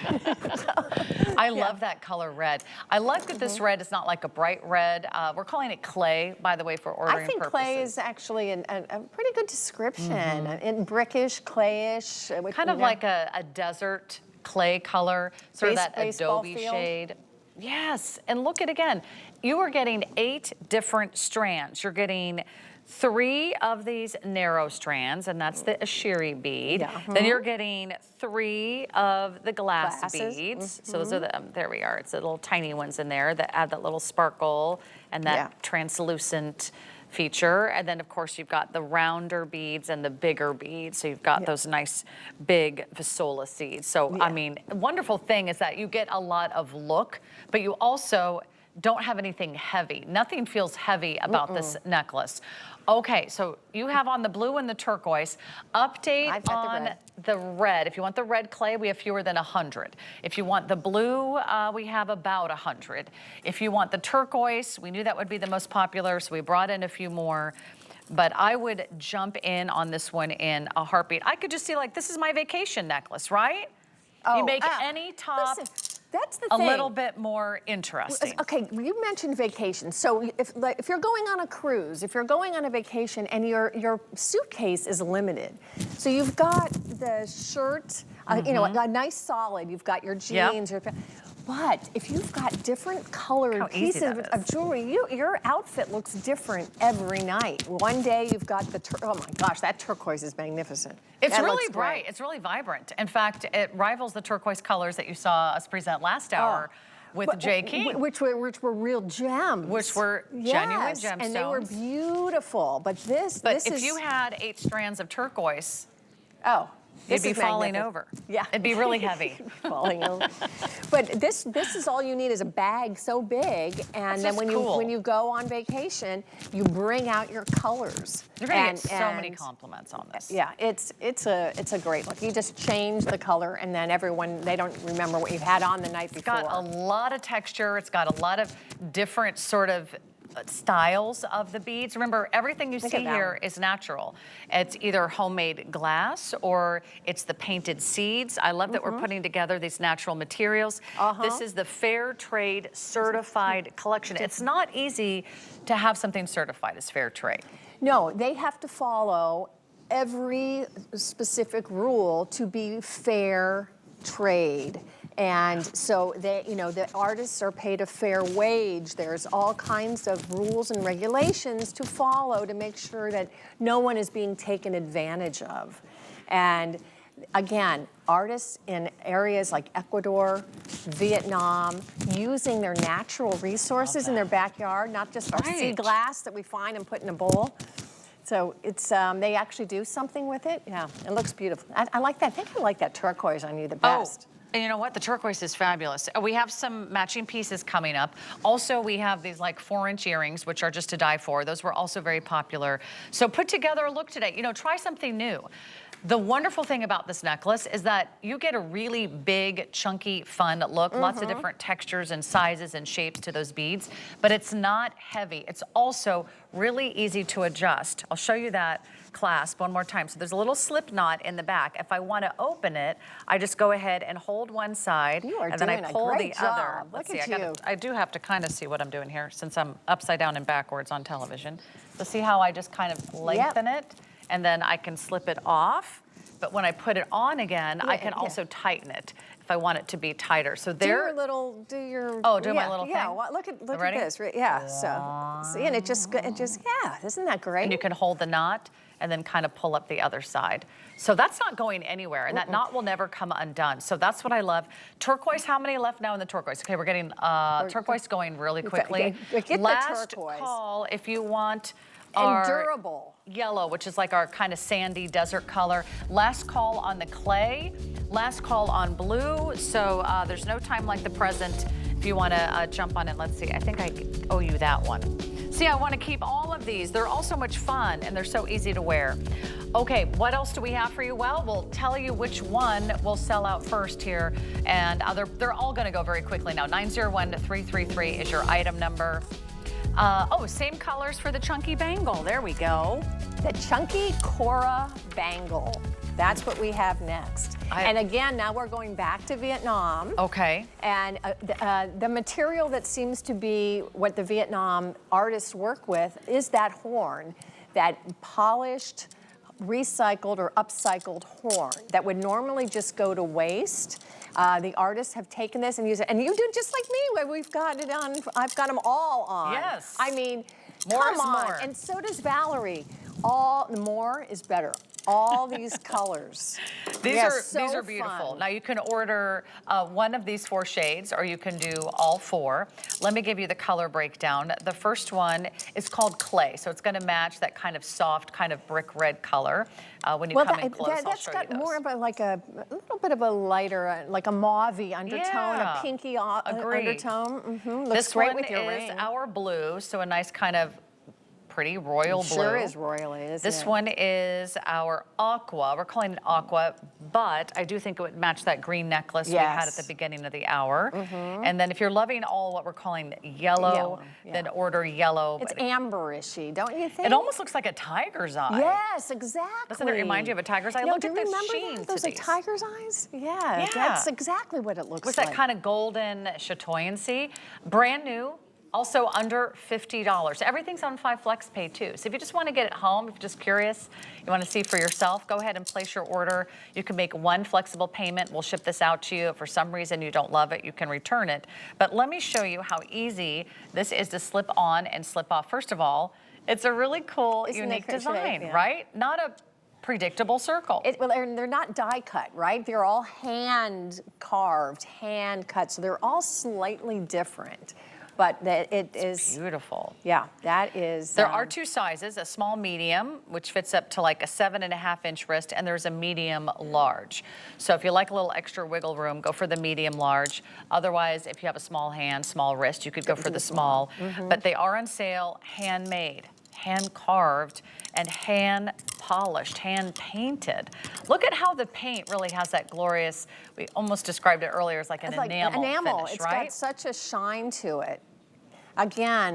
I love that color red. I like that this red is not like a bright red. We're calling it clay, by the way, for ordering purposes. I think clay is actually a pretty good description. In brickish, clayish. Kind of like a desert clay color, sort of that adobe shade. Yes, and look at again. You are getting 8 different strands. You're getting 3 of these narrow strands, and that's the ashiri bead. Then you're getting 3 of the glass beads. So those are the, there we are. It's the little tiny ones in there that add that little sparkle and that translucent feature. And then of course you've got the rounder beads and the bigger beads. So you've got those nice big Visola seeds. So I mean, wonderful thing is that you get a lot of look, but you also don't have anything heavy. Nothing feels heavy about this necklace. Okay, so you have on the blue and the turquoise. Update on the red. If you want the red clay, we have fewer than 100. If you want the blue, we have about 100. If you want the turquoise, we knew that would be the most popular, so we brought in a few more. But I would jump in on this one in a heartbeat. I could just see like, this is my vacation necklace, right? You make any top that's the a thing. little bit more interesting. Okay, you mentioned vacation. So if you're going on a cruise, if you're going on a vacation and your suitcase is limited, so you've got the shirt, you know, a nice solid, you've got your jeans, but if you've got different colored pieces of jewelry, your outfit looks different every night. One day you've got the, oh my gosh, that turquoise is magnificent. It's really bright, it's really vibrant. In fact, it rivals the turquoise colors that you saw us present last hour with Jay King. Which were real gems. Which were genuine gemstones. And they were beautiful, but this if you had 8 strands of turquoise, this you'd be falling over. Yeah. It'd be really heavy. Falling over. But this is all you need is a bag so big, and then when you go on vacation, you bring out your colors. You're gonna get so many compliments on this. Yeah, it's a great look. You just change the color, and then they don't remember what you had on the night before. It's got a lot of texture. It's got a lot of different sort of styles of the beads. Remember, everything you see here is natural. It's either homemade glass or it's the painted seeds. I love that we're putting together these natural materials. This is the Fair Trade certified collection. It's not easy to have something certified as Fair Trade. No, they have to follow every specific rule to be fair trade. And so the artists are paid a fair wage. There's all kinds of rules and regulations to follow to make sure that no one is being taken advantage of. And again, artists in areas like Ecuador, Vietnam, using their natural resources in their backyard, not just our sea glass that we find and put in a bowl. So it's they actually do something with it. Yeah, it looks beautiful. I like that. I think I like that turquoise on you the best. And you know what? The turquoise is fabulous. We have some matching pieces coming up. Also, we have these like 4-inch earrings, which are just to die for. Those were also very popular. So put together a look today. You know, try something new. The wonderful thing about this necklace is that you get a really big, chunky, fun look, lots of different textures and sizes and shapes to those beads, but it's not heavy. It's also really easy to adjust. I'll show you that clasp one more time. So there's a little slip knot in the back. If I want to open it, I just go ahead and hold one side, and then I pull the other. Look at you. I do have to kind of see what I'm doing here since I'm upside down and backwards on television. So see how I just kind of lengthen it? And then I can slip it off. But when I put it on again, I can also tighten it if I want it to be tighter. So there. Do my little thing. Yeah, well, look at Ready? this. Yeah. So see, and it just isn't that great? And you can hold the knot and then kind of pull up the other side. So that's not going anywhere, and that knot will never come undone. So that's what I love. Turquoise, how many left now in the turquoise? Okay, we're getting turquoise going really quickly. Get Last the turquoise. call if you want And durable. Yellow, which is like our kind of sandy desert color. Last call on the clay. Last call on blue. So there's no time like the present if you want to jump on it. Let's see. I think I owe you that one. See, I want to keep all of these. They're all so much fun and they're so easy to wear. Okay, what else do we have for you? Well, we'll tell you which one will sell out first here. And they're all going to go very quickly now. 901-333 is your item number. Same colors for the chunky bangle. There we go. The chunky Cora bangle. That's what we have next. And again, now we're going back to Vietnam. Okay. And the material that seems to be what the Vietnam artists work with is that horn, that polished, recycled or upcycled horn that would normally just go to waste. The artists have taken this and used it, and you do just like me. We've got it on. I've got them all on. Yes. I mean, more come is on. more. And so does Valerie. All more is better. All these colors. These so are beautiful. fun. Now you can order one of these 4 shades, or you can do all 4. Let me give you the color breakdown. The first one is called clay, so it's going to match that kind of soft, kind of brick red color. When you come in close, I'll that's show got you those. more of a little bit of a lighter, like a mauve-y undertone, a pinky undertone. Looks this great one with your is ring. our blue, so a nice kind of pretty royal blue. Sure is royal, isn't it? This one is our aqua. We're calling it aqua, but I do think it would match that green necklace we had at the beginning of the hour. And then if you're loving all what we're calling yellow, then order yellow. It's amberishy, don't you think? It almost looks like a tiger's eye. Yes, exactly. Doesn't it remind you of a tiger's eye? No, Look do at you the remember sheen that? to Those are these. tiger's eyes? Yeah, that's exactly what it looks With like. that kind of golden chatoyancy. Brand new. Also under $50. Everything's on 5 Flex Pay too. So if you just want to get it home, if you're just curious, you want to see for yourself, go ahead and place your order. You can make one flexible payment. We'll ship this out to you. If for some reason you don't love it, you can return it. But let me show you how easy this is to slip on and slip off. First of all, it's a really cool, unique design, right? Not a predictable circle. Well, they're not die cut, right? They're all hand carved, hand cut. So they're all slightly different. But it is beautiful. Yeah, that is. There are 2 sizes, a small medium, which fits up to like a 7.5-inch wrist, and there's a medium large. So if you like a little extra wiggle room, go for the medium large. Otherwise, if you have a small hand, small wrist, you could go for the small. But they are on sale, handmade, hand carved, and hand polished, hand painted. Look at how the paint really has that glorious, we almost described it earlier as like an enamel finish, It's right? got such a shine to it. Again,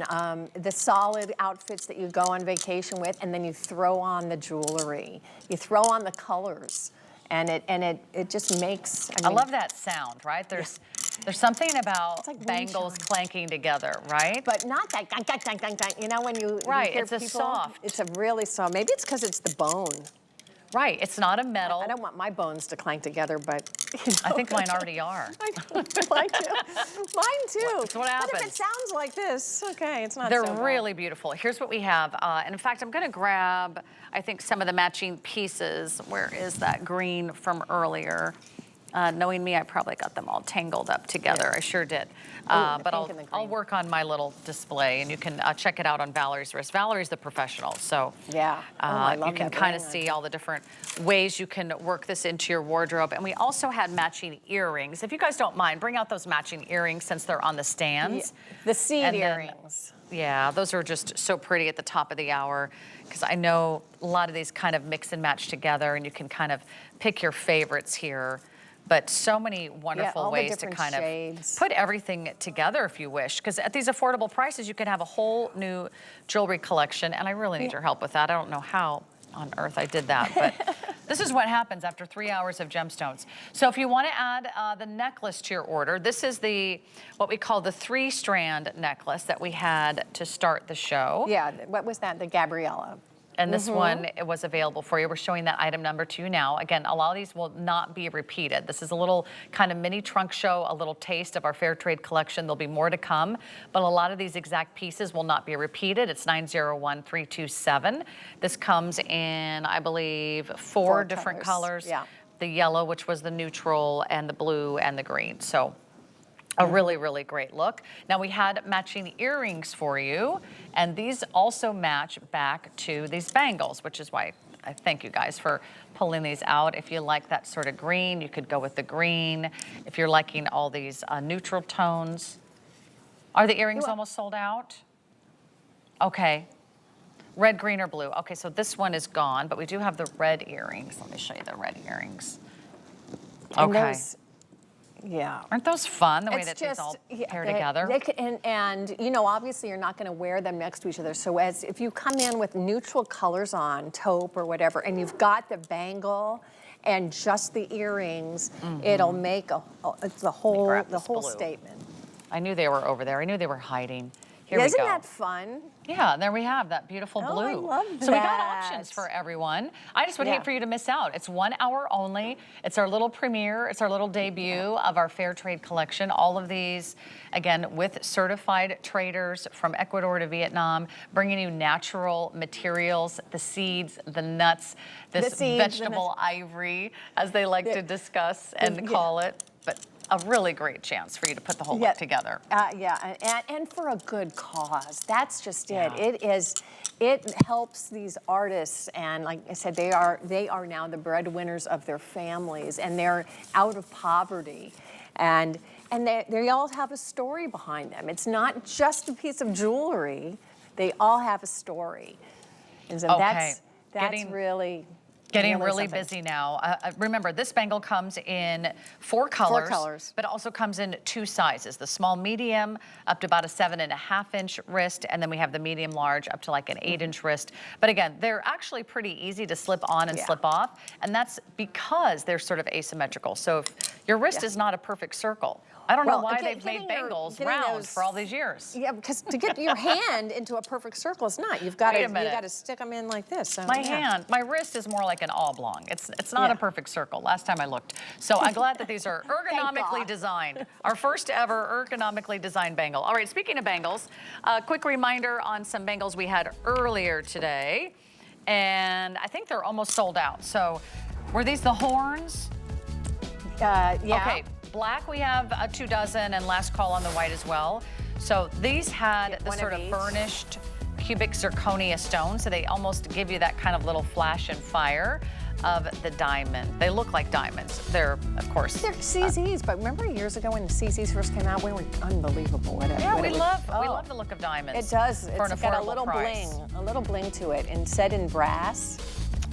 the solid outfits that you go on vacation with, and then you throw on the jewelry. You throw on the colors, and it just makes. I love that sound, right? There's something about like bangles moonshine. clanking together, right? But not that, you know, when you hear it's a people, soft. It's a really soft. Maybe it's because it's the bone. Right, it's not a metal. I don't want my bones to clank together, but you know, I think mine already are. I know, mine too. That's what happens. But if it sounds like this, okay, it's not. They're so bad. really beautiful. Here's what we have. And in fact, I'm going to grab, I think, some of the matching pieces. Where is that green from earlier? Knowing me, I probably got them all tangled up together. I sure did. But I'll work on my little display, and you can check it out on Valerie's wrist. Valerie's the professional, so Yeah. I love you can that kind of ring on see her. all the different ways you can work this into your wardrobe. And we also had matching earrings. If you guys don't mind, bring out those matching earrings since they're on the stands. The seed And then- earrings. Yeah, those are just so pretty at the top of the hour, because I know a lot of these kind of mix and match together, and you can kind of pick your favorites here. But so many wonderful all the ways to different kind shades. of put everything together if you wish. Because at these affordable prices, you can have a whole new jewelry collection. And I really need your help with that. I don't know how on earth I did that, but this is what happens after 3 hours of gemstones. So if you want to add the necklace to your order, this is what we call the 3-strand necklace that we had to start the show. Yeah, what was that? The Gabriella. And this one, it was available for you. We're showing that item number to you now. Again, a lot of these will not be repeated. This is a little kind of mini trunk show, a little taste of our Fair Trade collection. There'll be more to come, but a lot of these exact pieces will not be repeated. It's 901327. This comes in, I believe, four different colors. Yeah. The yellow, which was the neutral, and the blue and the green. So a really, really great look. Now we had matching earrings for you, and these also match back to these bangles, which is why I thank you guys for pulling these out. If you like that sort of green, you could go with the green. If you're liking all these neutral tones. Are the earrings almost sold out? Okay. Red, green, or blue. Okay, so this one is gone, but we do have the red earrings. Let me show you the red earrings. And Okay. Yeah. Aren't those fun, the way It's that just, these all yeah, pair they- together? they can, and you know, obviously you're not going to wear them next to each other. So if you come in with neutral colors on, taupe or whatever, and you've got the bangle and just the earrings, it'll make it's the whole grab this blue. statement. I knew they were over there. I knew they were hiding. Here Isn't we go. that fun? Yeah, there we have that beautiful Oh, blue. I love So we got that. options for everyone. I just would Yeah. hate for you to miss out. It's 1 hour only. It's our little premiere. It's our little debut of our Fair Trade collection. All of these, again, with certified traders from Ecuador to Vietnam, bringing you natural materials, the seeds, the nuts, this The seeds, the vegetable ivory, as they like to discuss and call it. But a really great chance for you to put the whole look together. And for a good cause. That's just Yeah. it. It helps these artists, and like I said, they are now the breadwinners of their families, and they're out of poverty, and they all have a story behind them. It's not just a piece of jewelry; they all have a story, and so that's Getting really something. busy now. Remember, this bangle comes in 4 colors, but it also comes in 2 sizes, the small medium up to about a 7.5-inch wrist, and then we have the medium large up to like an 8-inch wrist. But again, they're actually pretty easy to slip on and slip off, and that's because they're sort of asymmetrical. So if your wrist is not a perfect circle, I don't know why they've made bangles round for all these years. Yeah, because to get your hand into a perfect circle is not. You've got to stick them in like this. So, My wrist is more like an oblong. It's not a perfect circle. Last time I looked. So I'm glad that these are ergonomically designed. Our first ever ergonomically designed bangle. All right, speaking of bangles, a quick reminder on some bangles we had earlier today. And I think they're almost sold out. So were these the horns? Yeah. Okay, black we have 2 dozen, and last call on the white as well. So these had the sort of burnished cubic zirconia stone, so they almost give you that kind of little flash and fire of the diamond. They look like diamonds. They're, of course, they're CZs, but remember years ago when the CZs first came out, we were unbelievable. We love the look of diamonds. It does. For an It's got a affordable little price. a little bling to it, and set in brass.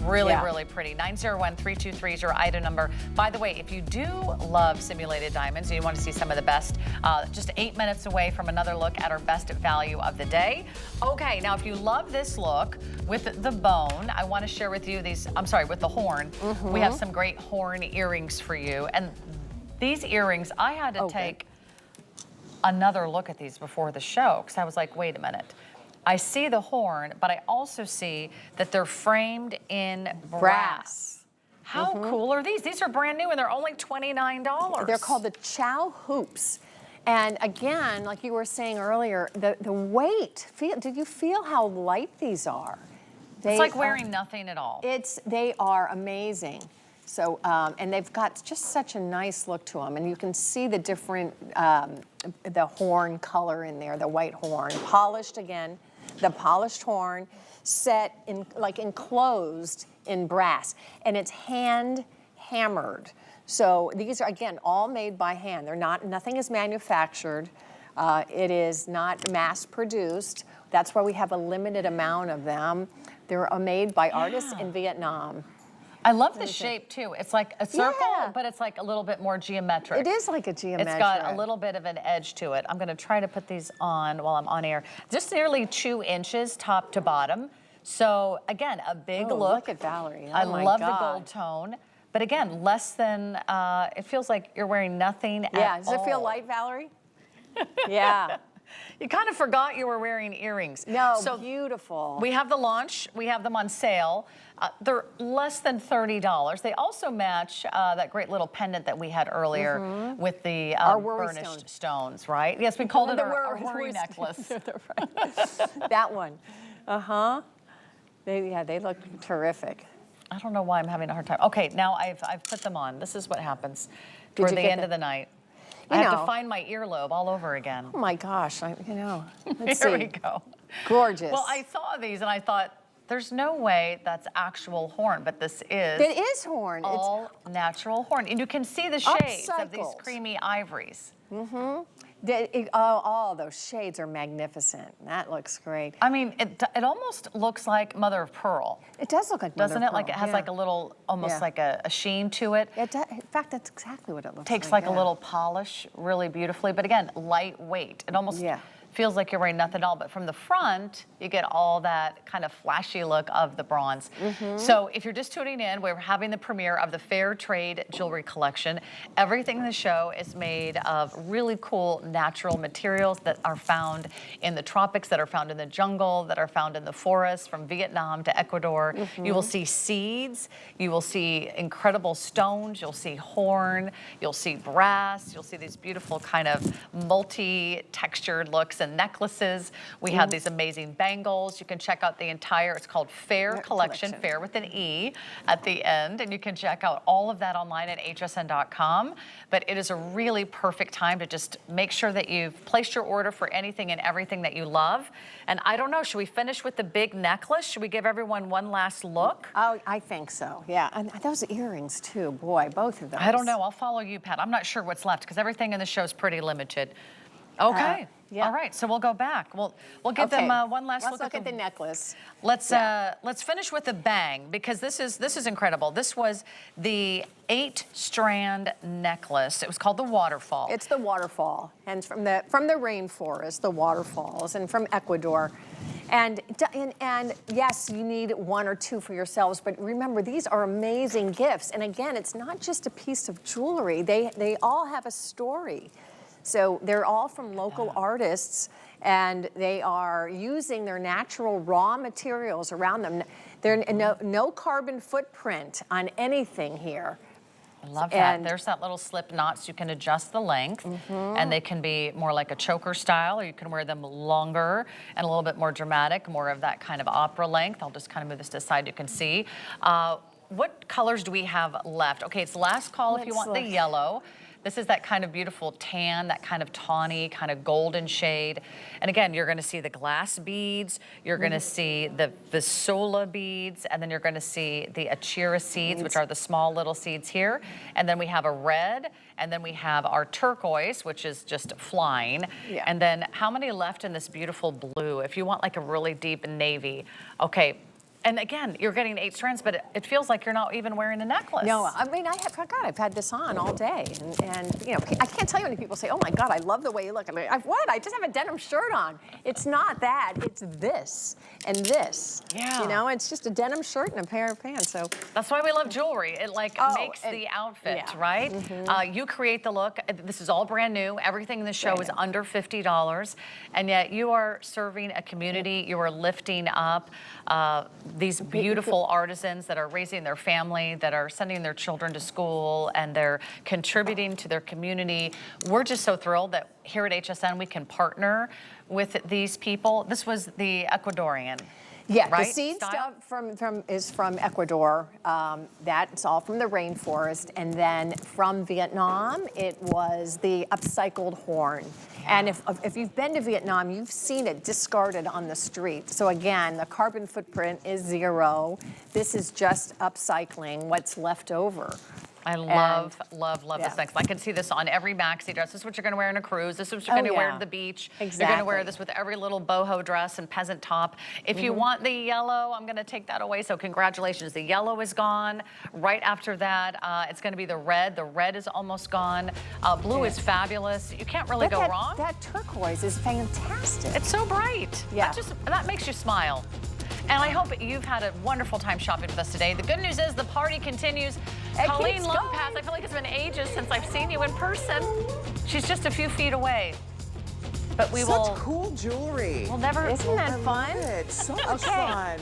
Really, really pretty. 901-323 is your item number. By the way, if you do love simulated diamonds and you want to see some of the best, just 8 minutes away from another look at our best value of the day. Okay, now if you love this look with the bone, I want to share with you with the horn. We have some great horn earrings for you. And these earrings, I had to take another look at these before the show, because I was like, wait a minute. I see the horn, but I also see that they're framed in brass. How cool are these? These are brand new, and they're only $29. They're called the Chow Hoops. And again, like you were saying earlier, the weight, did you feel how light these are? It's like wearing nothing at all. They are amazing. So, and they've got just such a nice look to them. And you can see the different, the horn color in there, the white horn. Polished again, the polished horn, set in, like enclosed in brass. And it's hand hammered. So these are, again, all made by hand. They're not, nothing is manufactured. It is not mass produced. That's why we have a limited amount of them. They're made by artists in Vietnam. I love the shape too. It's like a circle, Yeah. but it's like a little bit more geometric. It is like a geometric. It's got a little bit of an edge to it. I'm gonna try to put these on while I'm on air. Just nearly 2 inches top to bottom. So again, a big look. Look at Valerie. Oh I my love God. the gold tone. But again, less than, it feels like you're wearing nothing at all. Does it feel light, Valerie? Yeah. You kind of forgot you were wearing earrings. No, so beautiful. we have the launch. We have them on sale. They're less than $30. They also match that great little pendant that we had earlier with the Our worry burnished stones, right? Yes, we called it our worry worry necklace. That one. Uh-huh. They look terrific. I don't know why I'm having a hard time. Okay, now I've put them on. This is what happens toward you the get end the- of the night. You I have to know. find my earlobe all over again. Oh my gosh, let's Here see. we go. Gorgeous. Well, I saw these and I thought, there's no way that's actual horn, but this is It is horn. all natural horn. And you can see the shades of these Upcycled. creamy ivories. Oh, those shades are magnificent. That looks great. I mean, it almost looks like mother of pearl, It does look like doesn't mother it? of Like it pearl, has yeah. like a little, almost Yeah. like a sheen to it. In fact, that's exactly what it looks Takes like. like a little polish really beautifully, but again, lightweight. It almost feels like you're wearing nothing at all, but from the front, you get all that kind of flashy look of the bronze. So if you're just tuning in, we're having the premiere of the Fair Trade Jewelry Collection. Everything in the show is made of really cool natural materials that are found in the tropics, that are found in the jungle, that are found in the forests, from Vietnam to Ecuador. You will see seeds, you will see incredible stones, you'll see horn, you'll see brass, you'll see these beautiful kind of multi-textured looks and necklaces. We have these amazing bangles. You can check out the entire, it's called Faire Collection, Faire with an E at the end, and you can check out all of that online at hsn.com. But it is a really perfect time to just make sure that you've placed your order for anything and everything that you love. And I don't know, should we finish with the big necklace? Should we give everyone one last look? Oh, I think so, yeah. And those earrings too, boy, both of those. I don't know, I'll follow you, Pat. I'm not sure what's left because everything in the show is pretty limited. Okay. Yeah. All right, so we'll go back. We'll give them one last Let's look at the necklace. Let's finish with a bang because this is incredible. This was the 8-strand necklace. It was called the Waterfall. It's the waterfall, and from the rainforest, the waterfalls, and from Ecuador. And yes, you need 1 or 2 for yourselves, but remember, these are amazing gifts. And again, it's not just a piece of jewelry. They all have a story. So they're all from local artists, and they are using their natural raw materials around them. There's no carbon footprint on anything here. I love that. There's that little slip knot so you can adjust the length, and they can be more like a choker style, or you can wear them longer and a little bit more dramatic, more of that kind of opera length. I'll just kind of move this to the side, you can see. What colors do we have left? Okay, it's last call if you want the yellow. This is that kind of beautiful tan, that kind of tawny, kind of golden shade. And again, you're gonna see the glass beads, you're gonna see the Visola beads, and then you're gonna see the Achira seeds, which are the small little seeds here. And then we have a red, and then we have our turquoise, which is just flying. Yeah. And then how many left in this beautiful blue? If you want like a really deep navy, okay. And again, you're getting 8 strands, but it feels like you're not even wearing a necklace. No, I mean, I've had this on all day, and you know, I can't tell you when people say, "Oh my God, I love the way you look." I'm like, "What? I just have a denim shirt on." It's not that. It's this and this. Yeah. You know, it's just a denim shirt and a pair of pants. So that's why we love jewelry. It makes the outfit, right? You create the look. This is all brand new. Everything in the show is under $50, and yet you are serving a community. You are lifting up these beautiful artisans that are raising their family, that are sending their children to school, and they're contributing to their community. We're just so thrilled that here at HSN we can partner with these people. This was the Ecuadorian. Yeah, right? the seed style? stuff is from Ecuador. That's all from the rainforest. And then from Vietnam, it was the upcycled horn. Yeah. And if you've been to Vietnam, you've seen it discarded on the street. So again, the carbon footprint is 0. This is just upcycling what's left over. I love yeah. this next. I can see this on every maxi dress. This is what you're going to wear on a cruise. This is what you're going to wear to the beach. Exactly. You're going to wear this with every little boho dress and peasant top. If you want the yellow, I'm going to take that away. So congratulations. The yellow is gone. Right after that, it's going to be the red. The red is almost gone. Blue is fabulous. You can't really go wrong. That turquoise is fantastic. It's so bright. Yeah. That makes you smile. And I hope you've had a wonderful time shopping with us today. The good news is the party continues. Colleen Lopez, I feel like it's been ages since I've seen you in person. She's just a few feet away. But we will. Such cool jewelry. We'll never. Isn't that fun? It's so much fun.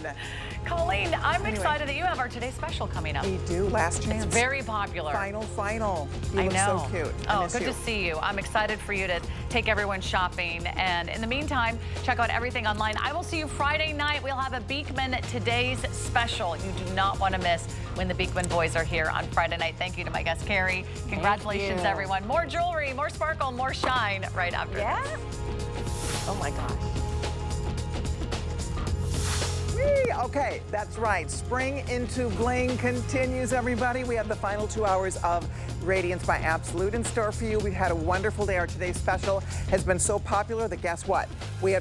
Colleen, I'm excited that you have our Today Special coming up. We do, last chance. It's very popular. Final. You I look know. so cute. Oh, good to see you. I'm excited for you to take everyone shopping. And in the meantime, check out everything online. I will see you Friday night. We'll have a Beekman Today's Special. You do not want to miss when the Beekman boys are here on Friday night. Thank you to my guest, Carrie. Congratulations, everyone. More jewelry, more sparkle, more shine right after this. Oh my gosh. Okay, that's right. Spring into bling continues, everybody. We have the final 2 hours of Radiance by Absolute in store for you. We've had a wonderful day. Our Today's Special has been so popular that guess what? We have your